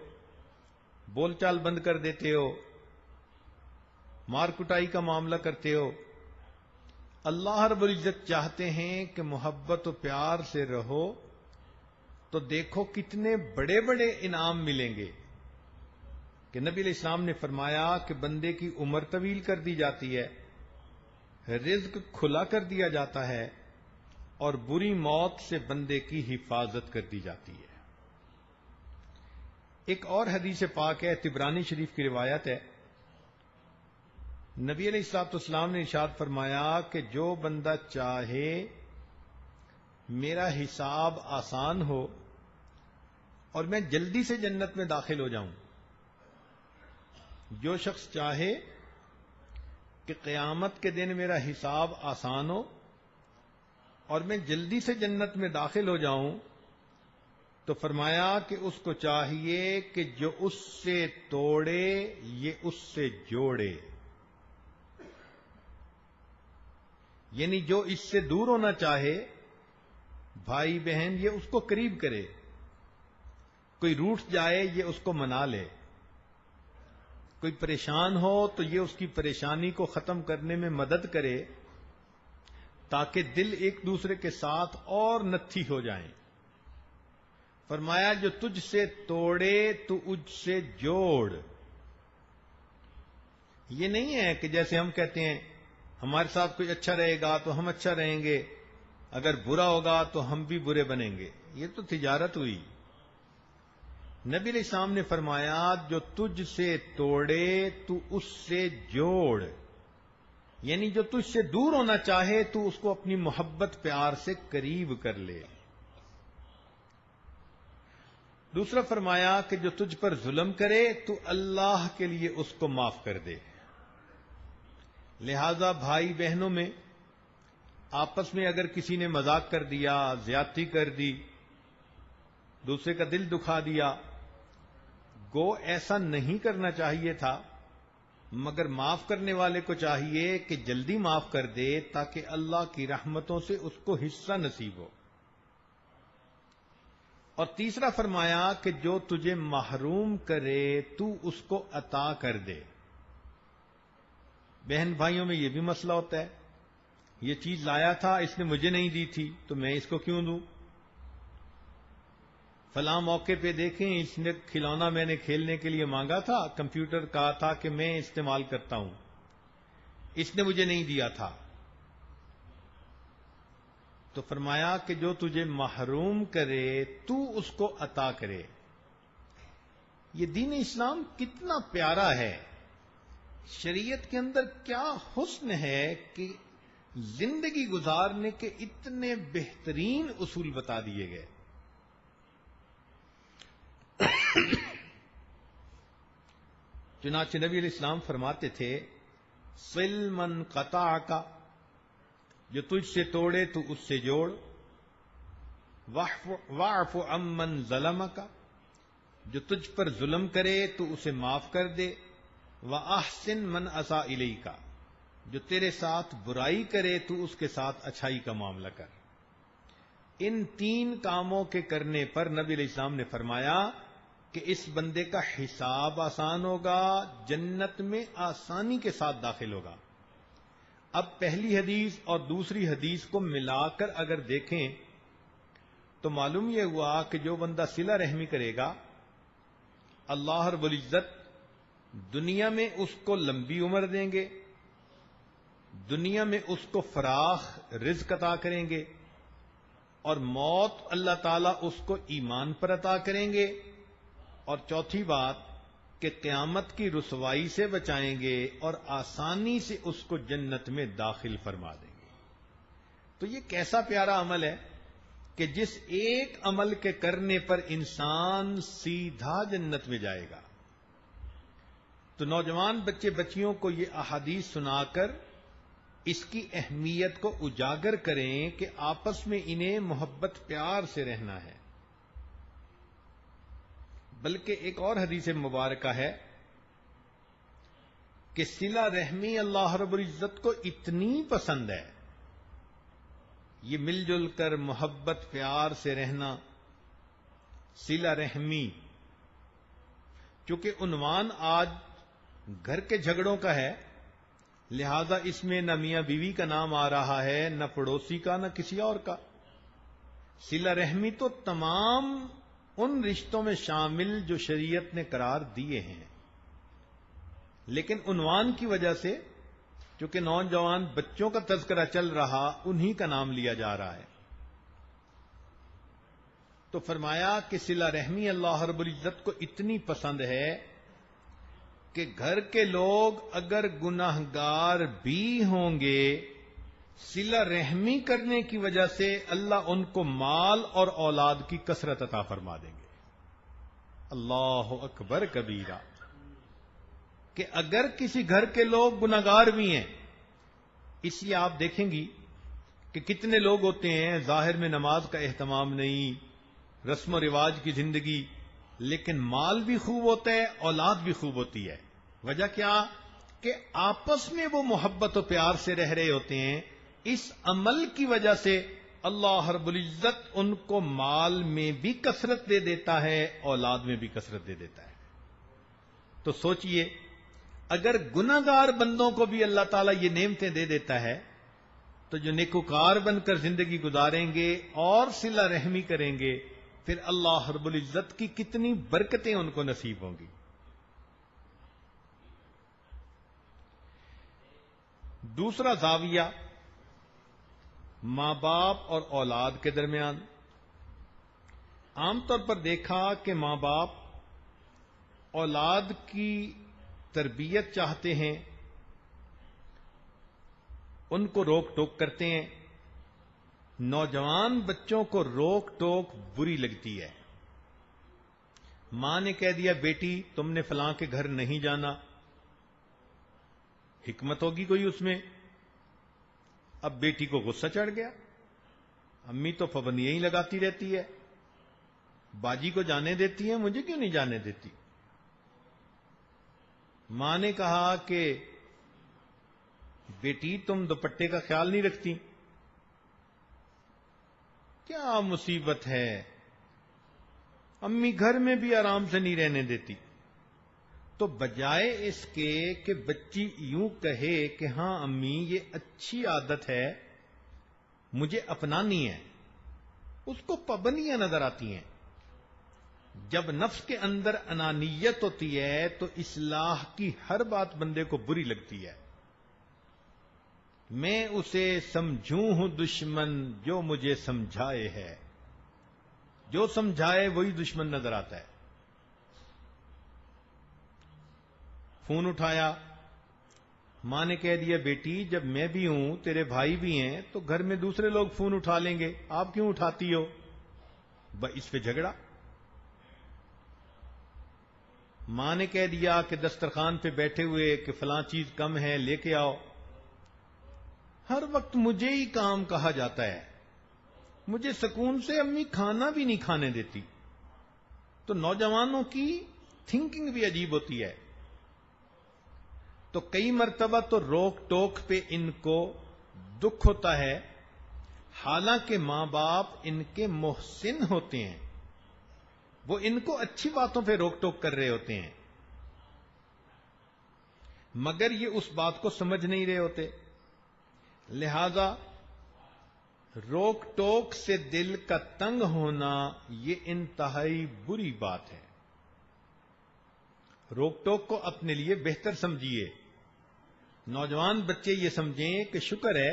بول چال بند کر دیتے ہو، مار کٹائی کا معاملہ کرتے ہو، اللہ رب العزت چاہتے ہیں کہ محبت و پیار سے رہو تو دیکھو کتنے بڑے بڑے انعام ملیں گے کہ نبی علیہ السلام نے فرمایا کہ بندے کی عمر طویل کر دی جاتی ہے، رزق کھلا کر دیا جاتا ہے اور بری موت سے بندے کی حفاظت کر دی جاتی ہے۔ ایک اور حدیث پاک ہے، طبرانی شریف کی روایت ہے، نبی علیہ الصلوۃ والسلام نے ارشاد فرمایا کہ جو بندہ چاہے میرا حساب آسان ہو اور میں جلدی سے جنت میں داخل ہو جاؤں، جو شخص چاہے کہ قیامت کے دن میرا حساب آسان ہو اور میں جلدی سے جنت میں داخل ہو جاؤں، تو فرمایا کہ اس کو چاہیے کہ جو اس سے توڑے یہ اس سے جوڑے، یعنی جو اس سے دور ہونا چاہے بھائی بہن یہ اس کو قریب کرے، کوئی روٹھ جائے یہ اس کو منا لے، کوئی پریشان ہو تو یہ اس کی پریشانی کو ختم کرنے میں مدد کرے تاکہ دل ایک دوسرے کے ساتھ اور نتھی ہو جائیں۔ فرمایا جو تجھ سے توڑے تو اجھ سے جوڑ۔ یہ نہیں ہے کہ جیسے ہم کہتے ہیں ہمارے ساتھ کوئی اچھا رہے گا تو ہم اچھا رہیں گے، اگر برا ہوگا تو ہم بھی برے بنیں گے، یہ تو تجارت ہوئی۔ نبی علیہ السلام نے فرمایا جو تجھ سے توڑے تو اس سے جوڑ، یعنی جو تجھ سے دور ہونا چاہے تو اس کو اپنی محبت پیار سے قریب کر لے۔ دوسرا فرمایا کہ جو تجھ پر ظلم کرے تو اللہ کے لیے اس کو معاف کر دے۔ لہذا بھائی بہنوں میں آپس میں اگر کسی نے مذاق کر دیا، زیادتی کر دی، دوسرے کا دل دکھا دیا، گو ایسا نہیں کرنا چاہیے تھا، مگر معاف کرنے والے کو چاہیے کہ جلدی معاف کر دے تاکہ اللہ کی رحمتوں سے اس کو حصہ نصیب ہو۔ اور تیسرا فرمایا کہ جو تجھے محروم کرے تو اس کو عطا کر دے۔ بہن بھائیوں میں یہ بھی مسئلہ ہوتا ہے، یہ چیز لایا تھا اس نے مجھے نہیں دی تھی تو میں اس کو کیوں دوں؟ فلاں موقع پہ دیکھیں اس نے کھلونا میں نے کھیلنے کے لیے مانگا تھا، کمپیوٹر کہا تھا کہ میں استعمال کرتا ہوں، اس نے مجھے نہیں دیا تھا، تو فرمایا کہ جو تجھے محروم کرے تو اس کو عطا کرے۔ یہ دین اسلام کتنا پیارا ہے، شریعت کے اندر کیا حسن ہے کہ زندگی گزارنے کے اتنے بہترین اصول بتا دیے گئے۔ چنانچہ نبی علیہ السلام فرماتے تھے صل من قطعک، جو تجھ سے توڑے تو اس سے جوڑ، واعف عمن ظلمک، جو تجھ پر ظلم کرے تو اسے معاف کر دے، وَأَحْسِن مَنْ أَسَاءَ إِلَيْكَ، جو تیرے ساتھ برائی کرے تو اس کے ساتھ اچھائی کا معاملہ کر۔ ان 3 کاموں کے کرنے پر نبی علیہ السلام نے فرمایا کہ اس بندے کا حساب آسان ہوگا، جنت میں آسانی کے ساتھ داخل ہوگا۔ اب پہلی حدیث اور دوسری حدیث کو ملا کر اگر دیکھیں تو معلوم یہ ہوا کہ جو بندہ صلہ رحمی کرے گا اللہ رب العزت دنیا میں اس کو لمبی عمر دیں گے، دنیا میں اس کو فراخ رزق عطا کریں گے، اور موت اللہ تعالیٰ اس کو ایمان پر عطا کریں گے، اور چوتھی بات کہ قیامت کی رسوائی سے بچائیں گے اور آسانی سے اس کو جنت میں داخل فرما دیں گے۔ تو یہ کیسا پیارا عمل ہے کہ جس ایک عمل کے کرنے پر انسان سیدھا جنت میں جائے گا۔ تو نوجوان بچے بچیوں کو یہ احادیث سنا کر اس کی اہمیت کو اجاگر کریں کہ آپس میں انہیں محبت پیار سے رہنا ہے. بلکہ ایک اور حدیث مبارکہ ہے کہ صلہ رحمی اللہ رب العزت کو اتنی پسند ہے، یہ مل جل کر محبت پیار سے رہنا، صلہ رحمی. چونکہ عنوان آج گھر کے جھگڑوں کا ہے، لہذا اس میں نہ میاں بیوی کا نام آ رہا ہے، نہ پڑوسی کا، نہ کسی اور کا. صلہ رحمی تو تمام ان رشتوں میں شامل جو شریعت نے قرار دیے ہیں، لیکن عنوان کی وجہ سے چونکہ نوجوان بچوں کا تذکرہ چل رہا، انہی کا نام لیا جا رہا ہے. تو فرمایا کہ صلہ رحمی اللہ رب العزت کو اتنی پسند ہے کہ گھر کے لوگ اگر گناہگار بھی ہوں گے، صلہ رحمی کرنے کی وجہ سے اللہ ان کو مال اور اولاد کی کثرت عطا فرما دیں گے. اللہ اکبر کبیرہ. کہ اگر کسی گھر کے لوگ گناہگار بھی ہیں، اس لیے آپ دیکھیں گی کہ کتنے لوگ ہوتے ہیں ظاہر میں نماز کا اہتمام نہیں، رسم و رواج کی زندگی، لیکن مال بھی خوب ہوتا ہے، اولاد بھی خوب ہوتی ہے. وجہ کیا؟ کہ آپس میں وہ محبت و پیار سے رہ رہے ہوتے ہیں. اس عمل کی وجہ سے اللہ رب العزت ان کو مال میں بھی کثرت دے دیتا ہے، اولاد میں بھی کثرت دے دیتا ہے. تو سوچئے اگر گناہگار بندوں کو بھی اللہ تعالیٰ یہ نعمتیں دے دیتا ہے، تو جو نیکوکار بن کر زندگی گزاریں گے اور صلہ رحمی کریں گے، پھر اللہ رب العزت کی کتنی برکتیں ان کو نصیب ہوں گی. دوسرا زاویہ ماں باپ اور اولاد کے درمیان. عام طور پر دیکھا کہ ماں باپ اولاد کی تربیت چاہتے ہیں، ان کو روک ٹوک کرتے ہیں. نوجوان بچوں کو روک ٹوک بری لگتی ہے. ماں نے کہہ دیا بیٹی تم نے فلاں کے گھر نہیں جانا، حکمت ہوگی کوئی اس میں. اب بیٹی کو غصہ چڑھ گیا، امی تو پابندیاں ہی لگاتی رہتی ہے، باجی کو جانے دیتی ہے، مجھے کیوں نہیں جانے دیتی. ماں نے کہا کہ بیٹی تم دوپٹے کا خیال نہیں رکھتی. کیا مصیبت ہے، امی گھر میں بھی آرام سے نہیں رہنے دیتی. تو بجائے اس کے کہ بچی یوں کہے کہ ہاں امی یہ اچھی عادت ہے مجھے اپنانی ہے، اس کو پابندیاں نظر آتی ہیں. جب نفس کے اندر انانیت ہوتی ہے تو اصلاح کی ہر بات بندے کو بری لگتی ہے. میں اسے سمجھوں ہوں دشمن جو مجھے سمجھائے ہے، جو سمجھائے وہی دشمن نظر آتا ہے. فون اٹھایا، ماں نے کہہ دیا بیٹی جب میں بھی ہوں تیرے بھائی بھی ہیں تو گھر میں دوسرے لوگ فون اٹھا لیں گے، آپ کیوں اٹھاتی ہو؟ اس پہ جھگڑا. ماں نے کہہ دیا کہ دسترخوان پہ بیٹھے ہوئے کہ فلاں چیز کم ہے لے کے آؤ. ہر وقت مجھے ہی کام کہا جاتا ہے، مجھے سکون سے امی کھانا بھی نہیں کھانے دیتی. تو نوجوانوں کی تھنکنگ بھی عجیب ہوتی ہے. تو کئی مرتبہ تو روک ٹوک پہ ان کو دکھ ہوتا ہے، حالانکہ ماں باپ ان کے محسن ہوتے ہیں، وہ ان کو اچھی باتوں پہ روک ٹوک کر رہے ہوتے ہیں، مگر یہ اس بات کو سمجھ نہیں رہے ہوتے. لہذا روک ٹوک سے دل کا تنگ ہونا یہ انتہائی بری بات ہے. روک ٹوک کو اپنے لیے بہتر سمجھیے. نوجوان بچے یہ سمجھیں کہ شکر ہے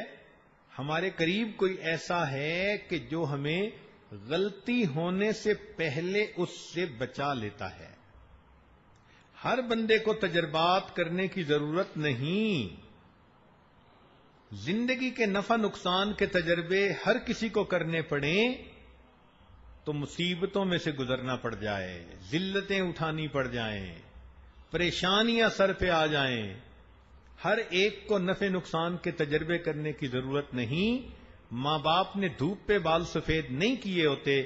ہمارے قریب کوئی ایسا ہے کہ جو ہمیں غلطی ہونے سے پہلے اس سے بچا لیتا ہے. ہر بندے کو تجربات کرنے کی ضرورت نہیں. زندگی کے نفع نقصان کے تجربے ہر کسی کو کرنے پڑیں تو مصیبتوں میں سے گزرنا پڑ جائے، ذلتیں اٹھانی پڑ جائیں پریشانیاں سر پہ آ جائیں، ہر ایک کو نفع نقصان کے تجربے کرنے کی ضرورت نہیں. ماں باپ نے دھوپ پہ بال سفید نہیں کیے ہوتے.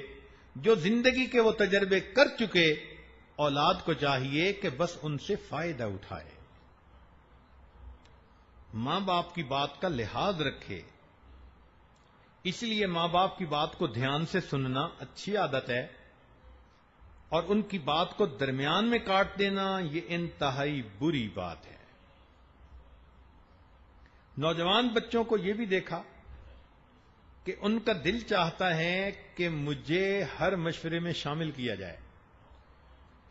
جو زندگی کے وہ تجربے کر چکے، اولاد کو چاہیے کہ بس ان سے فائدہ اٹھائے، ماں باپ کی بات کا لحاظ رکھے. اس لیے ماں باپ کی بات کو دھیان سے سننا اچھی عادت ہے، اور ان کی بات کو درمیان میں کاٹ دینا یہ انتہائی بری بات ہے. نوجوان بچوں کو یہ بھی دیکھا کہ ان کا دل چاہتا ہے کہ مجھے ہر مشورے میں شامل کیا جائے.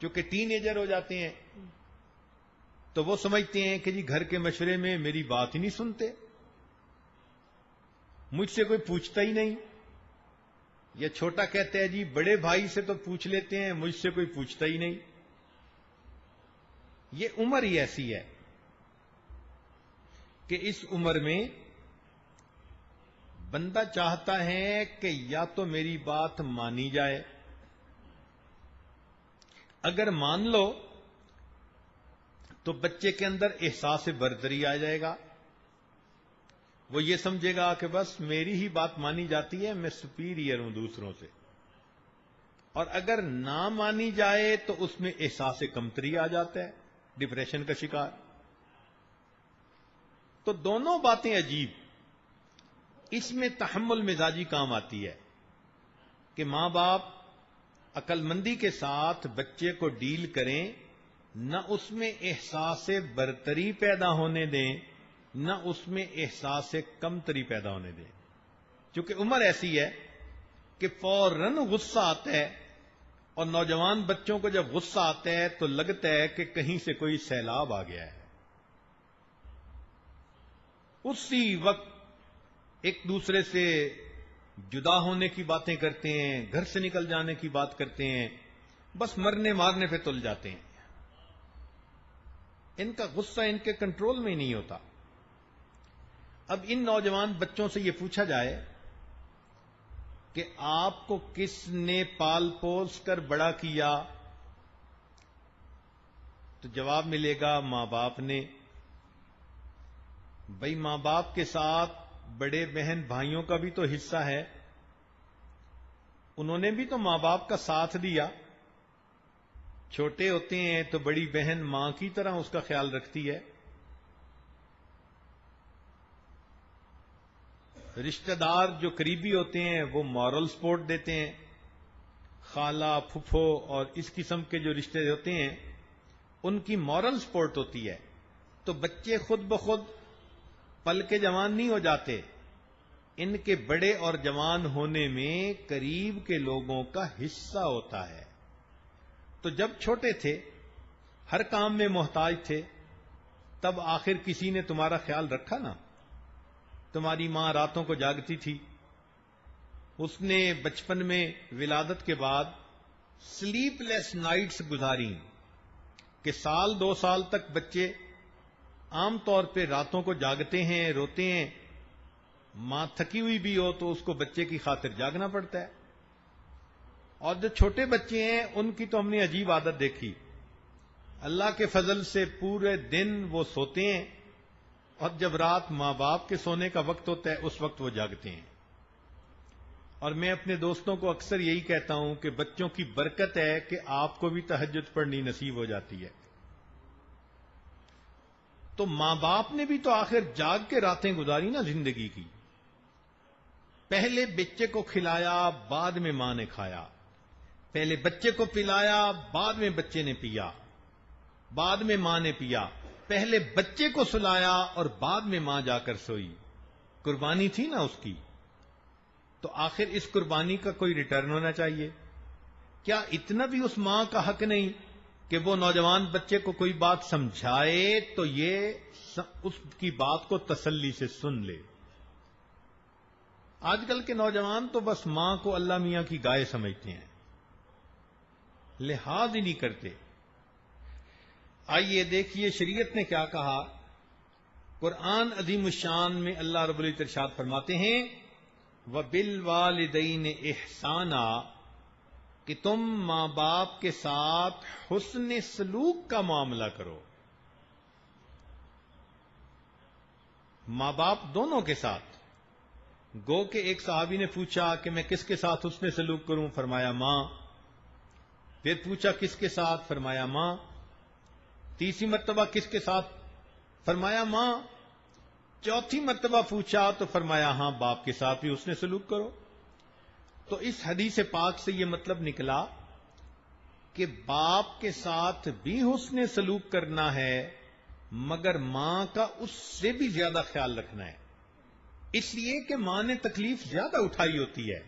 چونکہ ٹین ایجر ہو جاتے ہیں تو وہ سمجھتے ہیں کہ جی گھر کے مشورے میں میری بات ہی نہیں سنتے، مجھ سے کوئی پوچھتا ہی نہیں. یا چھوٹا کہتا ہے جی بڑے بھائی سے تو پوچھ لیتے ہیں، مجھ سے کوئی پوچھتا ہی نہیں. یہ عمر ہی ایسی ہے کہ اس عمر میں بندہ چاہتا ہے کہ یا تو میری بات مانی جائے، اگر مان لو تو بچے کے اندر احساس برتری آ جائے گا. وہ یہ سمجھے گا کہ بس میری ہی بات مانی جاتی ہے، میں سپیریئر ہوں دوسروں سے. اور اگر نہ مانی جائے تو اس میں احساس کمتری آ جاتا ہے، ڈپریشن کا شکار. تو دونوں باتیں عجیب. اس میں تحمل مزاجی کام آتی ہے کہ ماں باپ عقل مندی کے ساتھ بچے کو ڈیل کریں، نہ اس میں احساس برتری پیدا ہونے دیں، نہ اس میں احساس کمتری پیدا ہونے دیں. چونکہ عمر ایسی ہے کہ فوراً غصہ آتا ہے، اور نوجوان بچوں کو جب غصہ آتا ہے تو لگتا ہے کہ کہیں سے کوئی سیلاب آ گیا ہے. اسی وقت ایک دوسرے سے جدا ہونے کی باتیں کرتے ہیں، گھر سے نکل جانے کی بات کرتے ہیں، بس مرنے مارنے پہ تل جاتے ہیں. ان کا غصہ ان کے کنٹرول میں ہی نہیں ہوتا. اب ان نوجوان بچوں سے یہ پوچھا جائے کہ آپ کو کس نے پال پوس کر بڑا کیا، تو جواب ملے گا ماں باپ نے. بھائی ماں باپ کے ساتھ بڑے بہن بھائیوں کا بھی تو حصہ ہے، انہوں نے بھی تو ماں باپ کا ساتھ دیا. چھوٹے ہوتے ہیں تو بڑی بہن ماں کی طرح اس کا خیال رکھتی ہے. رشتہ دار جو قریبی ہوتے ہیں وہ مورل سپورٹ دیتے ہیں. خالہ پھپھو اور اس قسم کے جو رشتے ہوتے ہیں ان کی مورل سپورٹ ہوتی ہے. تو بچے خود بخود پل کے جوان نہیں ہو جاتے، ان کے بڑے اور جوان ہونے میں قریب کے لوگوں کا حصہ ہوتا ہے. تو جب چھوٹے تھے ہر کام میں محتاج تھے، تب آخر کسی نے تمہارا خیال رکھا نا. تمہاری ماں راتوں کو جاگتی تھی، اس نے بچپن میں ولادت کے بعد سلیپ لیس نائٹس گزاری کہ سال 2 سال تک بچے عام طور پہ راتوں کو جاگتے ہیں، روتے ہیں. ماں تھکی ہوئی بھی ہو تو اس کو بچے کی خاطر جاگنا پڑتا ہے. اور جو چھوٹے بچے ہیں ان کی تو ہم نے عجیب عادت دیکھی، اللہ کے فضل سے پورے دن وہ سوتے ہیں، اور جب رات ماں باپ کے سونے کا وقت ہوتا ہے اس وقت وہ جاگتے ہیں. اور میں اپنے دوستوں کو اکثر یہی کہتا ہوں کہ بچوں کی برکت ہے کہ آپ کو بھی تہجد پڑھنی نصیب ہو جاتی ہے. تو ماں باپ نے بھی تو آخر جاگ کے راتیں گزاری نا زندگی کی. پہلے بچے کو کھلایا، بعد میں ماں نے کھایا. پہلے بچے کو پلایا، بعد میں بچے نے پیا، بعد میں ماں نے پیا. پہلے بچے کو سلایا اور بعد میں ماں جا کر سوئی. قربانی تھی نا اس کی. تو آخر اس قربانی کا کوئی ریٹرن ہونا چاہیے. کیا اتنا بھی اس ماں کا حق نہیں کہ وہ نوجوان بچے کو کوئی بات سمجھائے تو یہ اس کی بات کو تسلی سے سن لے؟ آج کل کے نوجوان تو بس ماں کو اللہ میاں کی گائے سمجھتے ہیں، لحاظ ہی نہیں کرتے. آئیے دیکھیے شریعت نے کیا کہا. قرآن عظیم الشان میں اللہ رب العزت ارشاد فرماتے ہیں وَبِالْوَالِدَيْنِ إِحْسَانًا، کہ تم ماں باپ کے ساتھ حسن سلوک کا معاملہ کرو. ماں باپ دونوں کے ساتھ. گو کہ ایک صحابی نے پوچھا کہ میں کس کے ساتھ حسن سلوک کروں؟ فرمایا ماں. پھر پوچھا کس کے ساتھ؟ فرمایا ماں. تیسری مرتبہ کس کے ساتھ؟ فرمایا ماں. چوتھی مرتبہ پوچھا تو فرمایا ہاں باپ کے ساتھ بھی حسن سلوک کرو. تو اس حدیث پاک سے یہ مطلب نکلا کہ باپ کے ساتھ بھی حسن سلوک کرنا ہے، مگر ماں کا اس سے بھی زیادہ خیال رکھنا ہے، اس لیے کہ ماں نے تکلیف زیادہ اٹھائی ہوتی ہے.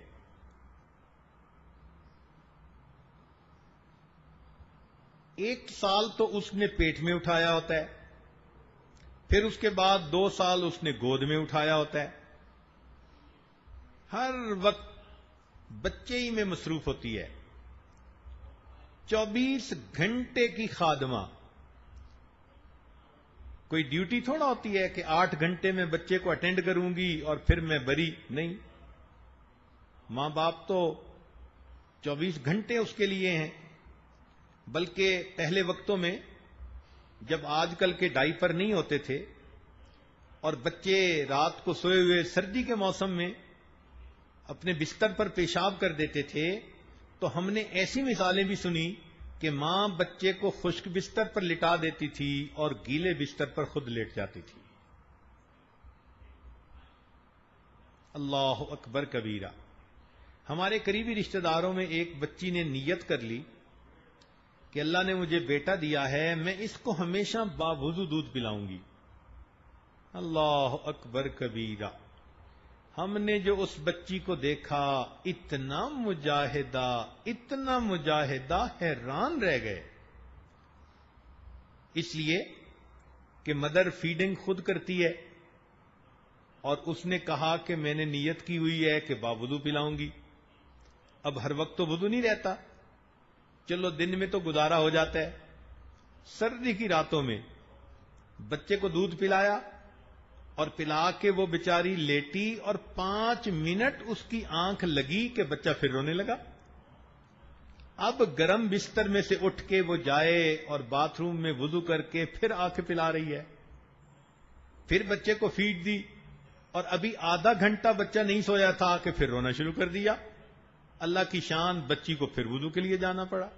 ایک سال تو اس نے پیٹ میں اٹھایا ہوتا ہے، پھر اس کے بعد 2 سال اس نے گود میں اٹھایا ہوتا ہے، ہر وقت بچے ہی میں مصروف ہوتی ہے. 24 گھنٹے کی خادمہ. کوئی ڈیوٹی تھوڑا ہوتی ہے کہ 8 گھنٹے میں بچے کو اٹینڈ کروں گی اور پھر میں بری. نہیں، ماں باپ تو 24 گھنٹے اس کے لیے ہیں. بلکہ پہلے وقتوں میں جب آج کل کے ڈائپر نہیں ہوتے تھے اور بچے رات کو سوئے ہوئے سردی کے موسم میں اپنے بستر پر پیشاب کر دیتے تھے، تو ہم نے ایسی مثالیں بھی سنی کہ ماں بچے کو خشک بستر پر لٹا دیتی تھی اور گیلے بستر پر خود لیٹ جاتی تھی. اللہ اکبر کبیرہ. ہمارے قریبی رشتہ داروں میں ایک بچی نے نیت کر لی کہ اللہ نے مجھے بیٹا دیا ہے، میں اس کو ہمیشہ باوضو دودھ پلاؤں گی. اللہ اکبر کبیرہ. ہم نے جو اس بچی کو دیکھا، اتنا مجاہدہ، حیران رہ گئے. اس لیے کہ مدر فیڈنگ خود کرتی ہے اور اس نے کہا کہ میں نے نیت کی ہوئی ہے کہ باوضو پلاؤں گی. اب ہر وقت تو وضو نہیں رہتا، چلو دن میں تو گزارا ہو جاتا ہے. سردی کی راتوں میں بچے کو دودھ پلایا اور پلا کے وہ بیچاری لیٹی اور 5 منٹ اس کی آنکھ لگی کہ بچہ پھر رونے لگا. اب گرم بستر میں سے اٹھ کے وہ جائے اور باتھ روم میں وضو کر کے پھر آ کے پلا رہی ہے. پھر بچے کو فیڈ دی اور ابھی آدھا گھنٹہ بچہ نہیں سویا تھا کہ پھر رونا شروع کر دیا. اللہ کی شان، بچی کو پھر وضو کے لیے جانا پڑا.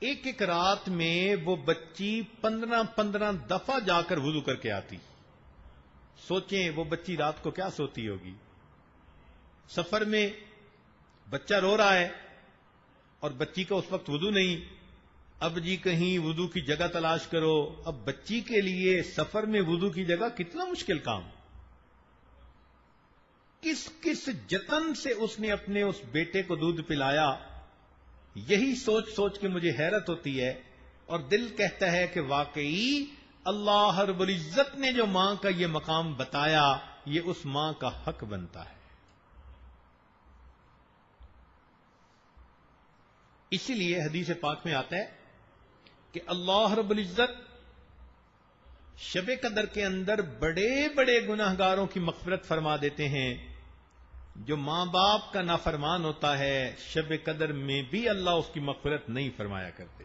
ایک رات میں وہ بچی 15 دفعہ جا کر وضو کر کے آتی. سوچیں وہ بچی رات کو کیا سوتی ہوگی. سفر میں بچہ رو رہا ہے اور بچی کا اس وقت وضو نہیں. اب جی کہیں وضو کی جگہ تلاش کرو. اب بچی کے لیے سفر میں وضو کی جگہ کتنا مشکل کام. کس جتن سے اس نے اپنے اس بیٹے کو دودھ پلایا. یہی سوچ سوچ کے مجھے حیرت ہوتی ہے اور دل کہتا ہے کہ واقعی اللہ رب العزت نے جو ماں کا یہ مقام بتایا، یہ اس ماں کا حق بنتا ہے. اسی لیے حدیث پاک میں آتا ہے کہ اللہ رب العزت شب قدر کے اندر بڑے بڑے گناہگاروں کی مغفرت فرما دیتے ہیں. جو ماں باپ کا نافرمان ہوتا ہے، شب قدر میں بھی اللہ اس کی مغفرت نہیں فرمایا کرتے.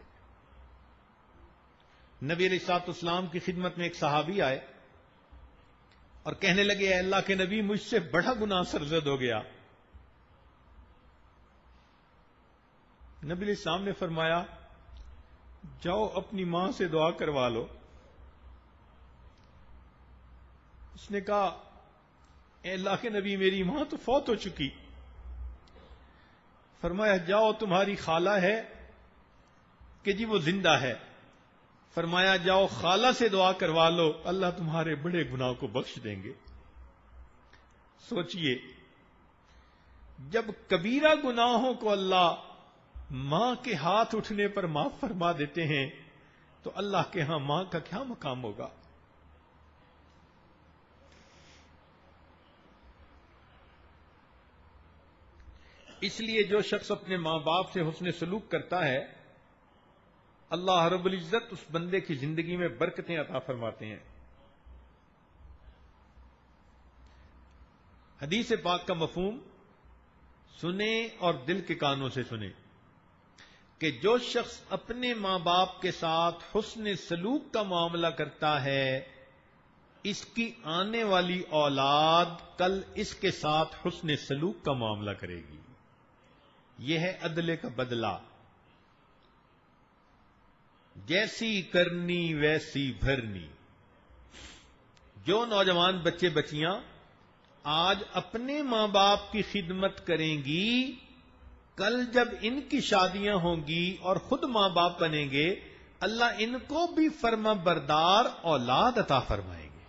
نبی علیہ الصلوۃ والسلام کی خدمت میں ایک صحابی آئے اور کہنے لگے اے اللہ کے نبی، مجھ سے بڑا گناہ سرزد ہو گیا. نبی علیہ السلام نے فرمایا جاؤ اپنی ماں سے دعا کروا لو. اس نے کہا اے اللہ کے نبی، میری ماں تو فوت ہو چکی. فرمایا جاؤ تمہاری خالہ ہے کہ جی وہ زندہ ہے. فرمایا جاؤ خالہ سے دعا کروا لو، اللہ تمہارے بڑے گناہ کو بخش دیں گے. سوچئے جب کبیرہ گناہوں کو اللہ ماں کے ہاتھ اٹھنے پر معاف فرما دیتے ہیں تو اللہ کے ہاں ماں کا کیا مقام ہوگا. اس لیے جو شخص اپنے ماں باپ سے حسن سلوک کرتا ہے، اللہ رب العزت اس بندے کی زندگی میں برکتیں عطا فرماتے ہیں. حدیث پاک کا مفہوم سنیں اور دل کے کانوں سے سنیں. کہ جو شخص اپنے ماں باپ کے ساتھ حسن سلوک کا معاملہ کرتا ہے اس کی آنے والی اولاد کل اس کے ساتھ حسن سلوک کا معاملہ کرے گی. یہ ہے عدل کا بدلہ. جیسی کرنی ویسی بھرنی. جو نوجوان بچے بچیاں آج اپنے ماں باپ کی خدمت کریں گی کل جب ان کی شادیاں ہوں گی اور خود ماں باپ بنیں گے اللہ ان کو بھی فرما بردار اولاد عطا فرمائیں گے.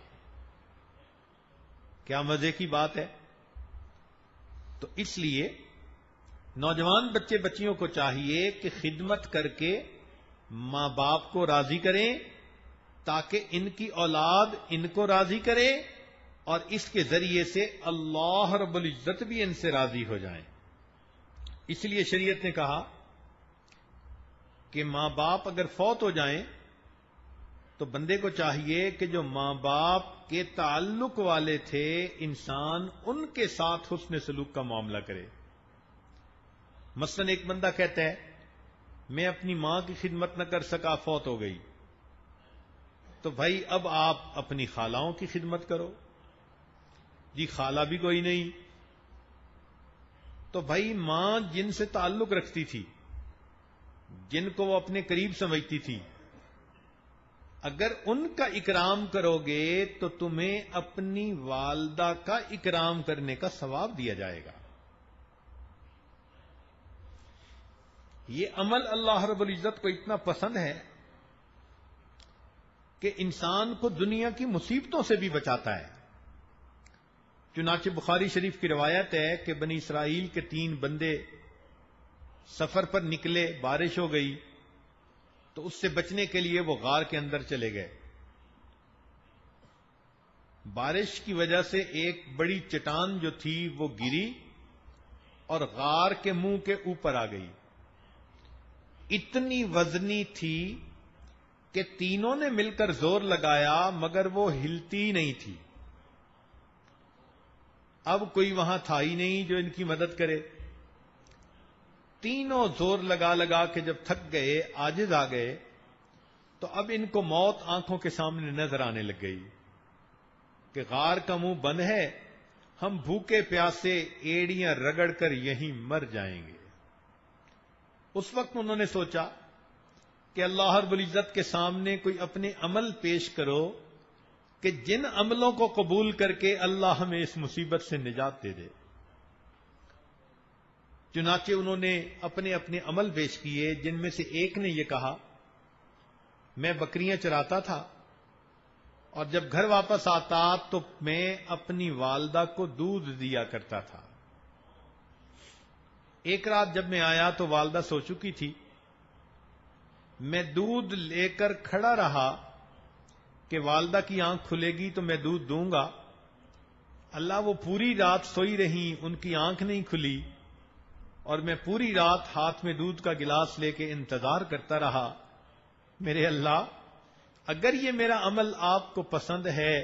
کیا مزے کی بات ہے. تو اس لیے نوجوان بچے بچیوں کو چاہیے کہ خدمت کر کے ماں باپ کو راضی کریں تاکہ ان کی اولاد ان کو راضی کرے اور اس کے ذریعے سے اللہ رب العزت بھی ان سے راضی ہو جائیں. اس لیے شریعت نے کہا کہ ماں باپ اگر فوت ہو جائیں تو بندے کو چاہیے کہ جو ماں باپ کے تعلق والے تھے انسان ان کے ساتھ حسن سلوک کا معاملہ کرے. مثلا ایک بندہ کہتا ہے میں اپنی ماں کی خدمت نہ کر سکا فوت ہو گئی تو بھائی اب آپ اپنی خالاؤں کی خدمت کرو. جی خالہ بھی کوئی نہیں تو بھائی ماں جن سے تعلق رکھتی تھی جن کو وہ اپنے قریب سمجھتی تھی اگر ان کا اکرام کرو گے تو تمہیں اپنی والدہ کا اکرام کرنے کا ثواب دیا جائے گا. یہ عمل اللہ رب العزت کو اتنا پسند ہے کہ انسان کو دنیا کی مصیبتوں سے بھی بچاتا ہے. چنانچہ بخاری شریف کی روایت ہے کہ بنی اسرائیل کے 3 بندے سفر پر نکلے، بارش ہو گئی تو اس سے بچنے کے لیے وہ غار کے اندر چلے گئے. بارش کی وجہ سے ایک بڑی چٹان جو تھی وہ گری اور غار کے منہ کے اوپر آ گئی. اتنی وزنی تھی کہ تینوں نے مل کر زور لگایا مگر وہ ہلتی نہیں تھی. اب کوئی وہاں تھا ہی نہیں جو ان کی مدد کرے. تینوں زور لگا لگا کے جب تھک گئے عاجز آ گئے تو اب ان کو موت آنکھوں کے سامنے نظر آنے لگ گئی کہ غار کا منہ بند ہے، ہم بھوکے پیاسے ایڑیاں رگڑ کر یہیں مر جائیں گے. اس وقت انہوں نے سوچا کہ اللہ رب العزت کے سامنے کوئی اپنے عمل پیش کرو کہ جن عملوں کو قبول کر کے اللہ ہمیں اس مصیبت سے نجات دے دے. چنانچہ انہوں نے اپنے اپنے عمل پیش کیے جن میں سے ایک نے یہ کہا میں بکریاں چراتا تھا اور جب گھر واپس آتا تو میں اپنی والدہ کو دودھ دیا کرتا تھا. ایک رات جب میں آیا تو والدہ سو چکی تھی. میں دودھ لے کر کھڑا رہا کہ والدہ کی آنکھ کھلے گی تو میں دودھ دوں گا. اللہ وہ پوری رات سوئی رہی، ان کی آنکھ نہیں کھلی اور میں پوری رات ہاتھ میں دودھ کا گلاس لے کے انتظار کرتا رہا. میرے اللہ اگر یہ میرا عمل آپ کو پسند ہے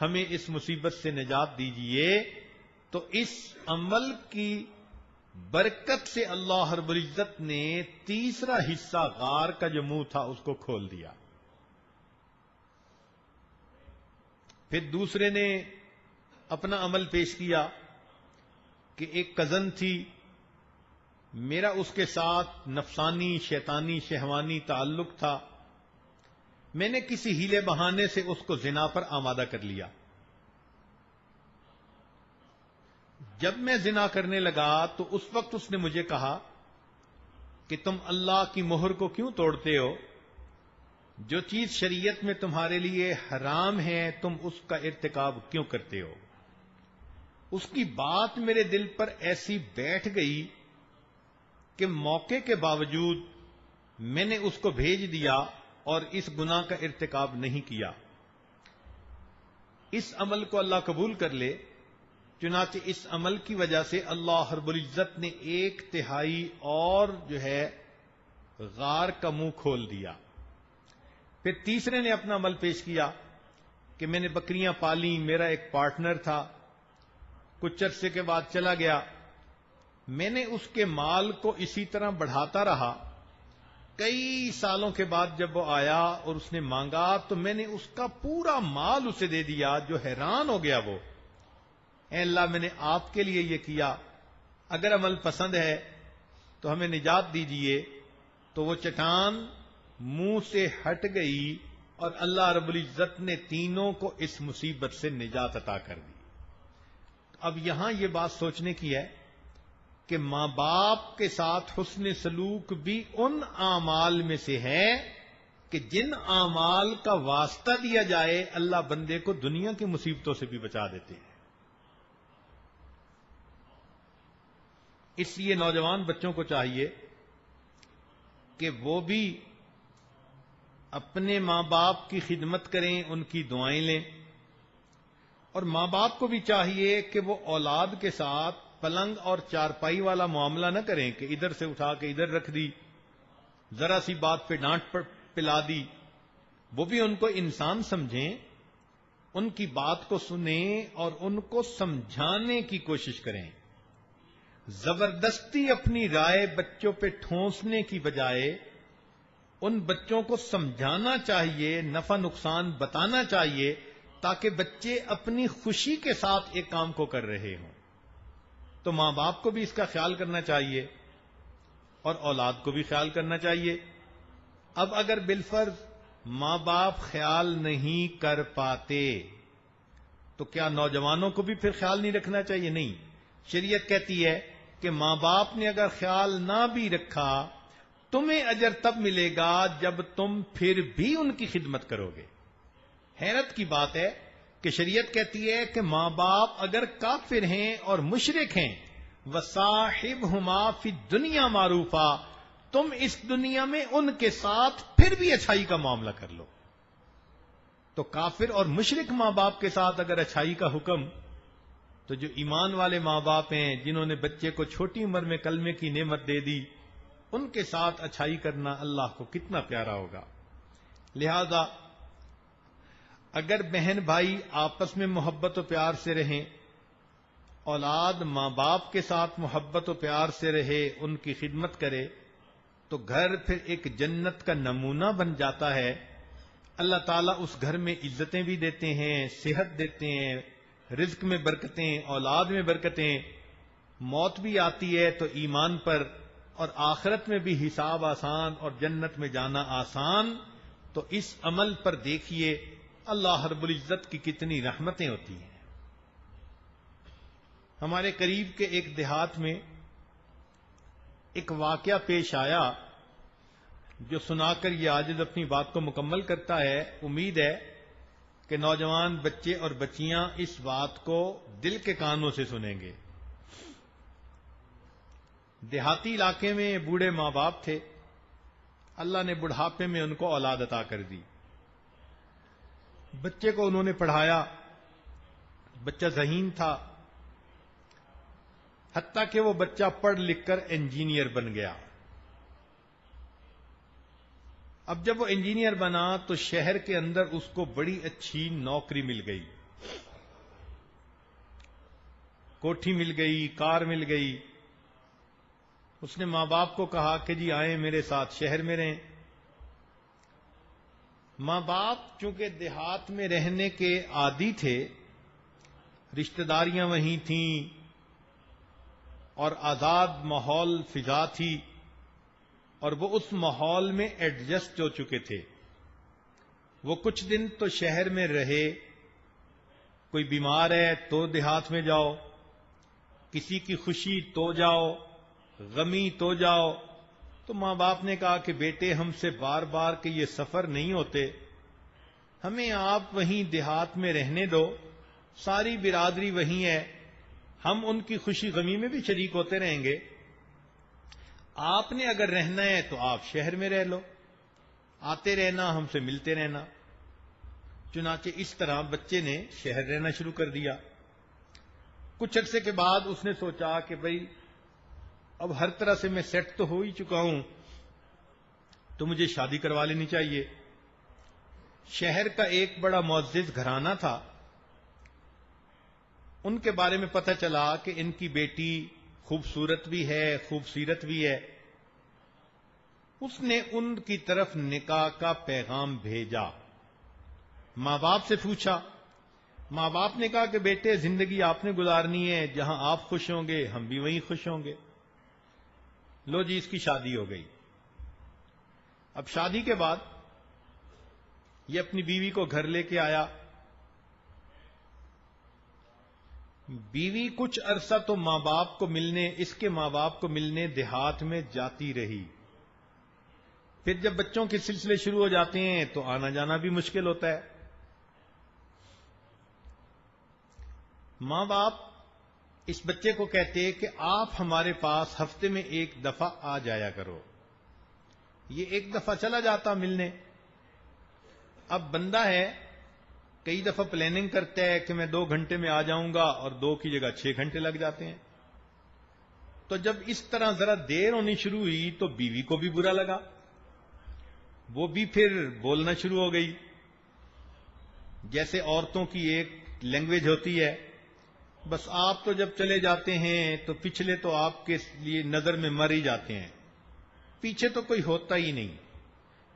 ہمیں اس مصیبت سے نجات دیجئے. تو اس عمل کی برکت سے اللہ رب العزت نے تیسرا حصہ غار کا جو منہ تھا اس کو کھول دیا. پھر دوسرے نے اپنا عمل پیش کیا کہ ایک کزن تھی، میرا اس کے ساتھ نفسانی شیطانی شہوانی تعلق تھا، میں نے کسی ہیلے بہانے سے اس کو زنا پر آمادہ کر لیا. جب میں زنا کرنے لگا تو اس وقت اس نے مجھے کہا کہ تم اللہ کی مہر کو کیوں توڑتے ہو؟ جو چیز شریعت میں تمہارے لیے حرام ہے تم اس کا ارتکاب کیوں کرتے ہو؟ اس کی بات میرے دل پر ایسی بیٹھ گئی کہ موقع کے باوجود میں نے اس کو بھیج دیا اور اس گناہ کا ارتکاب نہیں کیا. اس عمل کو اللہ قبول کر لے. چنانچہ اس عمل کی وجہ سے اللہ رب العزت نے 1/3 اور جو ہے غار کا منہ کھول دیا. پھر تیسرے نے اپنا عمل پیش کیا کہ میں نے بکریاں پالی، میرا ایک پارٹنر تھا، کچھ عرصے کے بعد چلا گیا. میں نے اس کے مال کو اسی طرح بڑھاتا رہا. کئی سالوں کے بعد جب وہ آیا اور اس نے مانگا تو میں نے اس کا پورا مال اسے دے دیا. جو حیران ہو گیا وہ, اے اللہ میں نے آپ کے لیے یہ کیا, اگر عمل پسند ہے تو ہمیں نجات دیجیے. تو وہ چٹان منہ سے ہٹ گئی اور اللہ رب العزت نے تینوں کو اس مصیبت سے نجات عطا کر دی. اب یہاں یہ بات سوچنے کی ہے کہ ماں باپ کے ساتھ حسن سلوک بھی ان اعمال میں سے ہے کہ جن اعمال کا واسطہ دیا جائے اللہ بندے کو دنیا کی مصیبتوں سے بھی بچا دیتے ہیں. اس لیے نوجوان بچوں کو چاہیے کہ وہ بھی اپنے ماں باپ کی خدمت کریں, ان کی دعائیں لیں, اور ماں باپ کو بھی چاہیے کہ وہ اولاد کے ساتھ پلنگ اور چارپائی والا معاملہ نہ کریں کہ ادھر سے اٹھا کے ادھر رکھ دی, ذرا سی بات پہ ڈانٹ پلا دی. وہ بھی ان کو انسان سمجھیں, ان کی بات کو سنیں اور ان کو سمجھانے کی کوشش کریں. زبردستی اپنی رائے بچوں پہ ٹھونسنے کی بجائے ان بچوں کو سمجھانا چاہیے, نفع نقصان بتانا چاہیے, تاکہ بچے اپنی خوشی کے ساتھ ایک کام کو کر رہے ہوں. تو ماں باپ کو بھی اس کا خیال کرنا چاہیے اور اولاد کو بھی خیال کرنا چاہیے. اب اگر بالفرض ماں باپ خیال نہیں کر پاتے تو کیا نوجوانوں کو بھی پھر خیال نہیں رکھنا چاہیے؟ نہیں. شریعت کہتی ہے کہ ماں باپ نے اگر خیال نہ بھی رکھا تمہیں اجر تب ملے گا جب تم پھر بھی ان کی خدمت کرو گے. حیرت کی بات ہے کہ شریعت کہتی ہے کہ ماں باپ اگر کافر ہیں اور مشرک ہیں, وَصَاحِبْهُمَا فِي الدُّنْيَا مَعْرُوفًا, تم اس دنیا میں ان کے ساتھ پھر بھی اچھائی کا معاملہ کر لو. تو کافر اور مشرک ماں باپ کے ساتھ اگر اچھائی کا حکم, تو جو ایمان والے ماں باپ ہیں جنہوں نے بچے کو چھوٹی عمر میں کلمے کی نعمت دے دی, ان کے ساتھ اچھائی کرنا اللہ کو کتنا پیارا ہوگا. لہذا اگر بہن بھائی آپس میں محبت و پیار سے رہیں, اولاد ماں باپ کے ساتھ محبت و پیار سے رہے, ان کی خدمت کرے, تو گھر پھر ایک جنت کا نمونہ بن جاتا ہے. اللہ تعالیٰ اس گھر میں عزتیں بھی دیتے ہیں, صحت دیتے ہیں, رزق میں برکتیں, اولاد میں برکتیں. موت بھی آتی ہے تو ایمان پر, اور آخرت میں بھی حساب آسان اور جنت میں جانا آسان. تو اس عمل پر دیکھیے اللہ رب العزت کی کتنی رحمتیں ہوتی ہیں. ہمارے قریب کے ایک دیہات میں ایک واقعہ پیش آیا جو سنا کر یہ عاجز اپنی بات کو مکمل کرتا ہے. امید ہے کہ نوجوان بچے اور بچیاں اس بات کو دل کے کانوں سے سنیں گے. دیہاتی علاقے میں بوڑھے ماں باپ تھے, اللہ نے بڑھاپے میں ان کو اولاد عطا کر دی. بچے کو انہوں نے پڑھایا, بچہ ذہین تھا, حتیٰ کہ وہ بچہ پڑھ لکھ کر انجینئر بن گیا. اب جب وہ انجینئر بنا تو شہر کے اندر اس کو بڑی اچھی نوکری مل گئی, کوٹھی مل گئی, کار مل گئی. اس نے ماں باپ کو کہا کہ جی آئیں میرے ساتھ شہر میں رہیں. ماں باپ چونکہ دیہات میں رہنے کے عادی تھے, رشتہ داریاں وہیں تھیں اور آزاد ماحول فضا تھی, اور وہ اس ماحول میں ایڈجسٹ ہو چکے تھے. وہ کچھ دن تو شہر میں رہے, کوئی بیمار ہے تو دیہات میں جاؤ, کسی کی خوشی تو جاؤ, غمی تو جاؤ. تو ماں باپ نے کہا کہ بیٹے ہم سے بار بار کہ یہ سفر نہیں ہوتے, ہمیں آپ وہیں دیہات میں رہنے دو, ساری برادری وہیں ہے, ہم ان کی خوشی غمی میں بھی شریک ہوتے رہیں گے. آپ نے اگر رہنا ہے تو آپ شہر میں رہ لو, آتے رہنا, ہم سے ملتے رہنا. چنانچہ اس طرح بچے نے شہر رہنا شروع کر دیا. کچھ عرصے کے بعد اس نے سوچا کہ بھئی اب ہر طرح سے میں سیٹ تو ہو ہی چکا ہوں, تو مجھے شادی کروا لینی چاہیے. شہر کا ایک بڑا معزز گھرانہ تھا, ان کے بارے میں پتہ چلا کہ ان کی بیٹی خوبصورت بھی ہے، خوبصیرت بھی ہے، اس نے ان کی طرف نکاح کا پیغام بھیجا. ماں باپ سے پوچھا، ماں باپ نے کہا کہ بیٹے زندگی آپ نے گزارنی ہے، جہاں آپ خوش ہوں گے ہم بھی وہیں خوش ہوں گے. لو جی، اس کی شادی ہو گئی. اب شادی کے بعد یہ اپنی بیوی کو گھر لے کے آیا. بیوی کچھ عرصہ تو ماں باپ کو ملنے، اس کے ماں باپ کو ملنے دیہات میں جاتی رہی. پھر جب بچوں کے سلسلے شروع ہو جاتے ہیں تو آنا جانا بھی مشکل ہوتا ہے. ماں باپ اس بچے کو کہتے کہ آپ ہمارے پاس ہفتے میں ایک دفعہ آ جایا کرو. یہ ایک دفعہ چلا جاتا ملنے. اب بندہ ہے، کئی دفعہ پلاننگ کرتا ہے کہ میں 2 گھنٹے میں آ جاؤں گا اور 2 کی جگہ 6 گھنٹے لگ جاتے ہیں. تو جب اس طرح ذرا دیر ہونی شروع ہوئی تو بیوی کو بھی برا لگا، وہ بھی پھر بولنا شروع ہو گئی. جیسے عورتوں کی ایک لینگویج ہوتی ہے، بس آپ تو جب چلے جاتے ہیں تو پچھلے تو آپ کے لیے نظر میں مر ہی جاتے ہیں، پیچھے تو کوئی ہوتا ہی نہیں.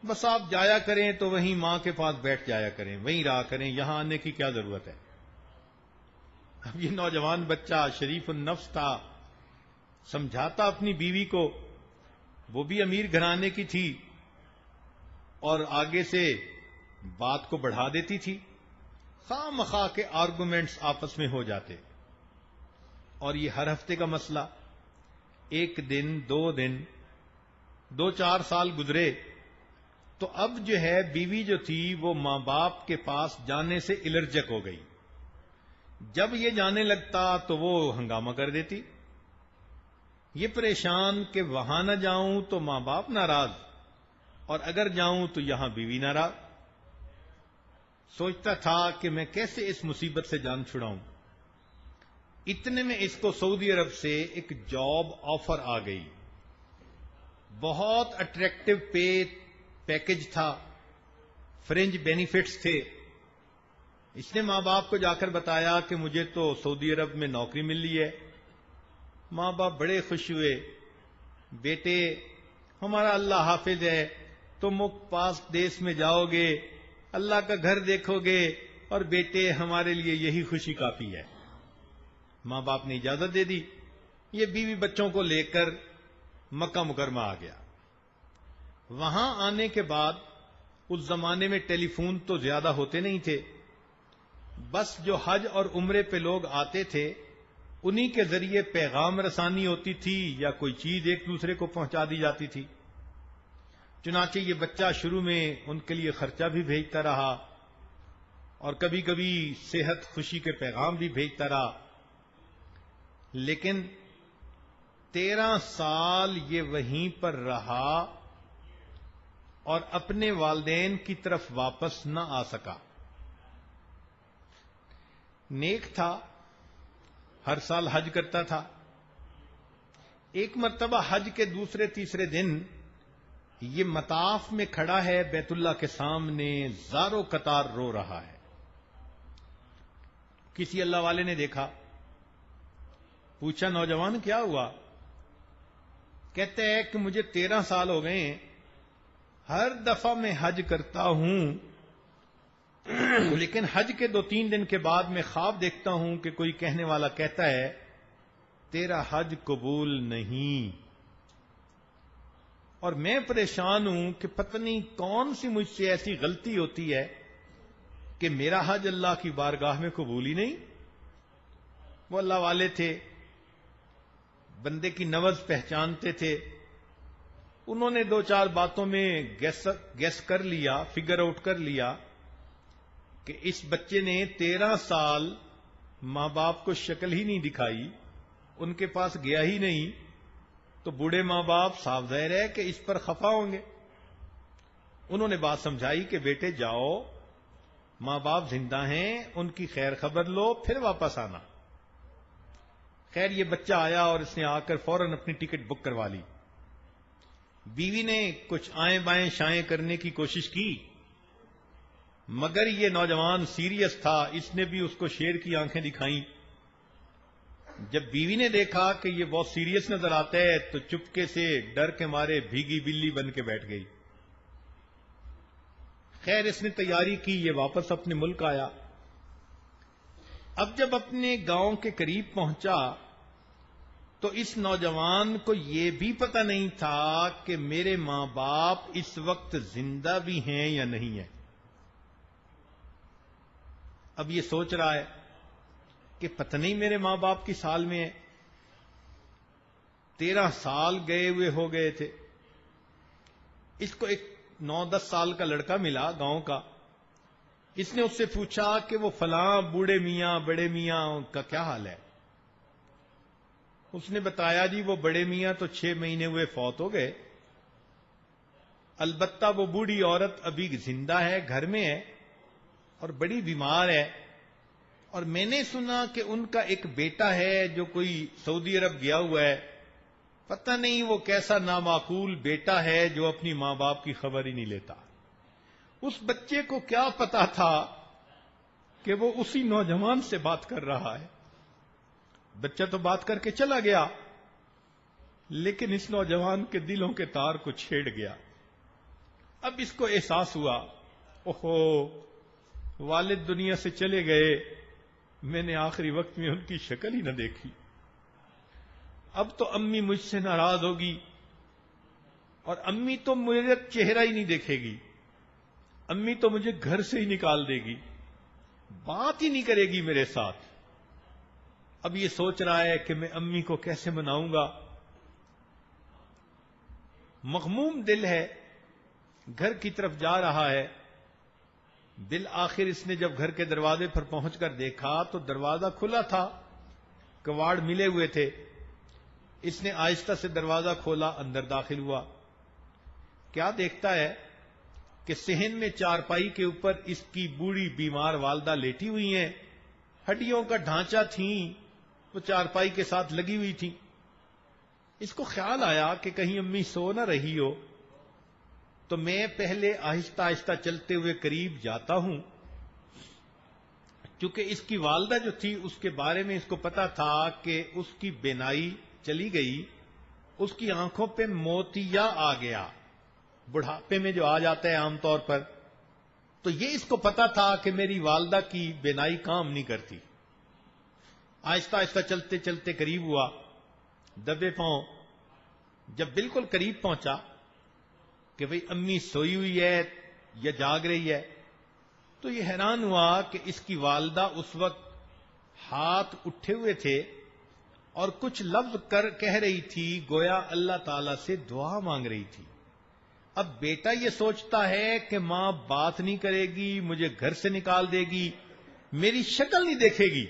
بس آپ جایا کریں تو وہیں ماں کے پاس بیٹھ جایا کریں، وہیں رہا کریں، یہاں آنے کی کیا ضرورت ہے. اب یہ نوجوان بچہ شریف النفس تھا، سمجھاتا اپنی بیوی کو، وہ بھی امیر گھرانے کی تھی اور آگے سے بات کو بڑھا دیتی تھی. خواہ مخواہ کے آرگومنٹس آپس میں ہو جاتے، اور یہ ہر ہفتے کا مسئلہ. 1 دن 2 دن 2-4 سال گزرے تو اب جو ہے بیوی جو تھی وہ ماں باپ کے پاس جانے سے الرجک ہو گئی. جب یہ جانے لگتا تو وہ ہنگامہ کر دیتی. یہ پریشان کہ وہاں نہ جاؤں تو ماں باپ ناراض، اور اگر جاؤں تو یہاں بیوی ناراض. سوچتا تھا کہ میں کیسے اس مصیبت سے جان چھڑاؤں. اتنے میں اس کو سعودی عرب سے ایک جاب آفر آ گئی. بہت اٹریکٹیو پیکج تھا، فرنج بینیفٹس تھے. اس نے ماں باپ کو جا کر بتایا کہ مجھے تو سعودی عرب میں نوکری مل لی ہے. ماں باپ بڑے خوش ہوئے. بیٹے ہمارا اللہ حافظ ہے، تم پاس دیس میں جاؤ گے، اللہ کا گھر دیکھو گے، اور بیٹے ہمارے لیے یہی خوشی کافی ہے. ماں باپ نے اجازت دے دی. یہ بیوی بچوں کو لے کر مکہ مکرمہ آ گیا. وہاں آنے کے بعد اس زمانے میں ٹیلی فون تو زیادہ ہوتے نہیں تھے، بس جو حج اور عمرے پہ لوگ آتے تھے انہی کے ذریعے پیغام رسانی ہوتی تھی یا کوئی چیز ایک دوسرے کو پہنچا دی جاتی تھی. چنانچہ یہ بچہ شروع میں ان کے لیے خرچہ بھی بھیجتا رہا اور کبھی کبھی صحت خوشی کے پیغام بھی بھیجتا رہا. لیکن 13 سال یہ وہیں پر رہا اور اپنے والدین کی طرف واپس نہ آ سکا. نیک تھا، ہر سال حج کرتا تھا. ایک مرتبہ حج کے دوسرے تیسرے دن یہ مطاف میں کھڑا ہے، بیت اللہ کے سامنے زارو قطار رو رہا ہے. کسی اللہ والے نے دیکھا، پوچھا نوجوان کیا ہوا؟ کہتے ہیں کہ مجھے 13 سال ہو گئے ہیں، ہر دفعہ میں حج کرتا ہوں، لیکن حج کے 2-3 دن کے بعد میں خواب دیکھتا ہوں کہ کوئی کہنے والا کہتا ہے تیرا حج قبول نہیں، اور میں پریشان ہوں کہ پتہ نہیں کون سی مجھ سے ایسی غلطی ہوتی ہے کہ میرا حج اللہ کی بارگاہ میں قبول ہی نہیں. وہ اللہ والے تھے، بندے کی نبض پہچانتے تھے. انہوں نے 2-4 باتوں میں گیس کر لیا، فگر آؤٹ کر لیا کہ اس بچے نے 13 سال ماں باپ کو شکل ہی نہیں دکھائی، ان کے پاس گیا ہی نہیں، تو بوڑھے ماں باپ صاف ظاہر ہے کہ اس پر خفا ہوں گے. انہوں نے بات سمجھائی کہ بیٹے جاؤ، ماں باپ زندہ ہیں، ان کی خیر خبر لو، پھر واپس آنا. خیر یہ بچہ آیا اور اس نے آ کر فوراً اپنی ٹکٹ بک کروا لی. بیوی نے کچھ آئیں بائیں شائیں کرنے کی کوشش کی، مگر یہ نوجوان سیریس تھا، اس نے بھی اس کو شیر کی آنکھیں دکھائیں. جب بیوی نے دیکھا کہ یہ بہت سیریس نظر آتا ہے تو چپکے سے ڈر کے مارے بھیگی بلی بن کے بیٹھ گئی. خیر اس نے تیاری کی, یہ واپس اپنے ملک آیا. اب جب اپنے گاؤں کے قریب پہنچا تو اس نوجوان کو یہ بھی پتہ نہیں تھا کہ میرے ماں باپ اس وقت زندہ بھی ہیں یا نہیں ہیں. اب یہ سوچ رہا ہے کہ پتہ نہیں میرے ماں باپ کس حال میں ہیں. 13 سال گئے ہوئے ہو گئے تھے. اس کو ایک 9-10 سال کا لڑکا ملا گاؤں کا. اس نے اس سے پوچھا کہ وہ فلاں بوڑھے میاں بڑے میاں کا کیا حال ہے. اس نے بتایا جی وہ بڑے میاں تو 6 مہینے ہوئے فوت ہو گئے, البتہ وہ بوڑھی عورت ابھی زندہ ہے, گھر میں ہے اور بڑی بیمار ہے, اور میں نے سنا کہ ان کا ایک بیٹا ہے جو کوئی سعودی عرب گیا ہوا ہے. پتہ نہیں وہ کیسا نامعقول بیٹا ہے جو اپنی ماں باپ کی خبر ہی نہیں لیتا. اس بچے کو کیا پتا تھا کہ وہ اسی نوجوان سے بات کر رہا ہے. بچہ تو بات کر کے چلا گیا, لیکن اس نوجوان کے دلوں کے تار کو چھیڑ گیا. اب اس کو احساس ہوا, اوہو والد دنیا سے چلے گئے, میں نے آخری وقت میں ان کی شکل ہی نہ دیکھی. اب تو امی مجھ سے ناراض ہوگی, اور امی تو میرا چہرہ ہی نہیں دیکھے گی, امی تو مجھے گھر سے ہی نکال دے گی, بات ہی نہیں کرے گی میرے ساتھ. اب یہ سوچ رہا ہے کہ میں امی کو کیسے مناؤں گا. مغموم دل ہے, گھر کی طرف جا رہا ہے. بالآخر اس نے جب گھر کے دروازے پر پہنچ کر دیکھا تو دروازہ کھلا تھا, کواڑ ملے ہوئے تھے. اس نے آہستہ سے دروازہ کھولا, اندر داخل ہوا. کیا دیکھتا ہے کہ صحن میں چارپائی کے اوپر اس کی بوڑھی بیمار والدہ لیٹی ہوئی ہیں. ہڈیوں کا ڈھانچہ تھیں, وہ چارپائی کے ساتھ لگی ہوئی تھی. اس کو خیال آیا کہ کہیں امی سو نہ رہی ہو, تو میں پہلے آہستہ آہستہ چلتے ہوئے قریب جاتا ہوں. چونکہ اس کی والدہ جو تھی اس کے بارے میں اس کو پتا تھا کہ اس کی بینائی چلی گئی, اس کی آنکھوں پہ موتیا آ گیا, بڑھاپے میں جو آ جاتا ہے عام طور پر. تو یہ اس کو پتا تھا کہ میری والدہ کی بینائی کام نہیں کرتی. آہستہ آہستہ چلتے چلتے قریب ہوا, دبے پاؤں. جب بالکل قریب پہنچا کہ بھئی امی سوئی ہوئی ہے یا جاگ رہی ہے, تو یہ حیران ہوا کہ اس کی والدہ اس وقت ہاتھ اٹھے ہوئے تھے اور کچھ لفظ کہہ رہی تھی, گویا اللہ تعالی سے دعا مانگ رہی تھی. اب بیٹا یہ سوچتا ہے کہ ماں بات نہیں کرے گی, مجھے گھر سے نکال دے گی, میری شکل نہیں دیکھے گی.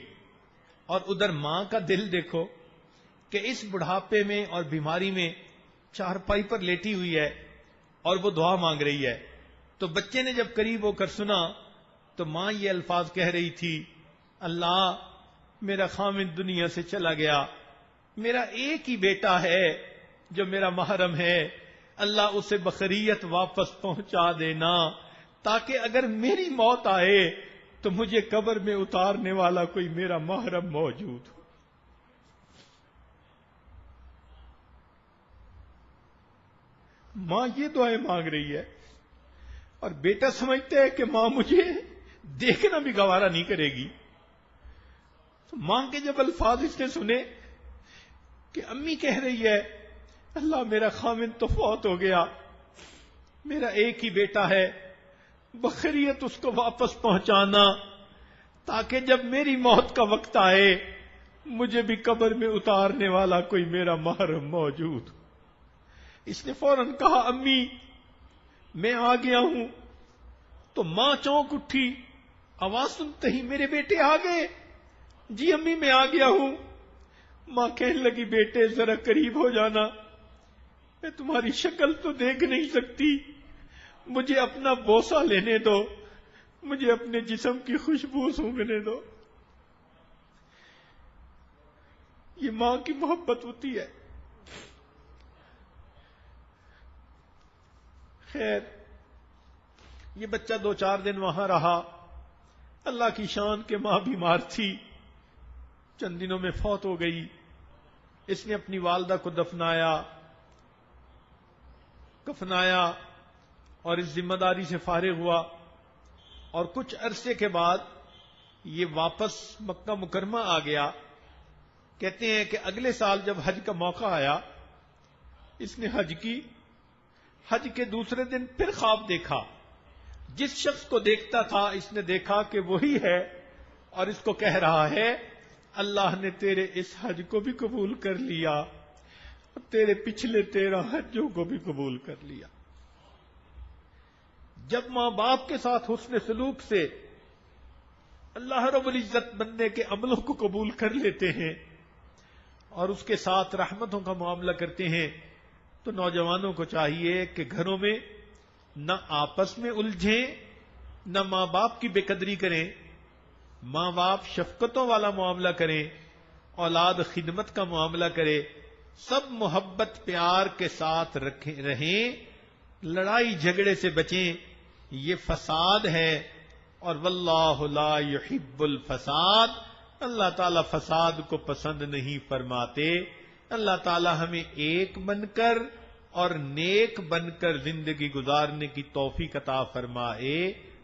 اور ادھر ماں کا دل دیکھو کہ اس بڑھاپے میں اور بیماری میں چارپائی پر لیٹی ہوئی ہے اور وہ دعا مانگ رہی ہے. تو بچے نے جب قریب ہو کر سنا تو ماں یہ الفاظ کہہ رہی تھی, اللہ میرا خامد دنیا سے چلا گیا, میرا ایک ہی بیٹا ہے جو میرا محرم ہے, اللہ اسے بخیریت واپس پہنچا دینا, تاکہ اگر میری موت آئے تو مجھے قبر میں اتارنے والا کوئی میرا محرم موجود ہو. ماں یہ دعائیں مانگ رہی ہے اور بیٹا سمجھتا ہے کہ ماں مجھے دیکھنا بھی گوارا نہیں کرے گی. تو ماں کے جب الفاظ اس نے سنے کہ امی کہہ رہی ہے, اللہ میرا خامد تو فوت ہو گیا, میرا ایک ہی بیٹا ہے, بخیریت اس کو واپس پہنچانا تاکہ جب میری موت کا وقت آئے مجھے بھی قبر میں اتارنے والا کوئی میرا محرم موجود. اس نے فوراً کہا, امی میں آ گیا ہوں. تو ماں چونک اٹھی, آواز سنتے ہی میرے بیٹے آ گئے. جی امی میں آ گیا ہوں. ماں کہنے لگی, بیٹے ذرا قریب ہو جانا, میں تمہاری شکل تو دیکھ نہیں سکتی, مجھے اپنا بوسہ لینے دو, مجھے اپنے جسم کی خوشبو سونگھنے دو. یہ ماں کی محبت ہوتی ہے. خیر یہ بچہ 2-4 دن وہاں رہا. اللہ کی شان کہ ماں بیمار تھی, چند دنوں میں فوت ہو گئی. اس نے اپنی والدہ کو دفنایا، کفنایا اور اس ذمہ داری سے فارغ ہوا. اور کچھ عرصے کے بعد یہ واپس مکہ مکرمہ آ گیا. کہتے ہیں کہ اگلے سال جب حج کا موقع آیا، اس نے حج کی. حج کے دوسرے دن پھر خواب دیکھا. جس شخص کو دیکھتا تھا اس نے دیکھا کہ وہی ہے، اور اس کو کہہ رہا ہے اللہ نے تیرے اس حج کو بھی قبول کر لیا اور تیرے پچھلے 13 حجوں کو بھی قبول کر لیا. جب ماں باپ کے ساتھ حسن سلوک سے اللہ رب العزت بندے کے عملوں کو قبول کر لیتے ہیں اور اس کے ساتھ رحمتوں کا معاملہ کرتے ہیں، تو نوجوانوں کو چاہیے کہ گھروں میں نہ آپس میں الجھیں، نہ ماں باپ کی بے قدری کریں. ماں باپ شفقتوں والا معاملہ کریں، اولاد خدمت کا معاملہ کرے، سب محبت پیار کے ساتھ رہیں، لڑائی جھگڑے سے بچیں. یہ فساد ہے، اور واللہ لا يحب الفساد، اللہ تعالی فساد کو پسند نہیں فرماتے. اللہ تعالی ہمیں ایک بن کر اور نیک بن کر زندگی گزارنے کی توفیق عطا فرمائے.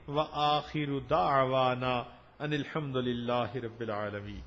وآخر دعوانا ان الحمد للہ رب العالمین.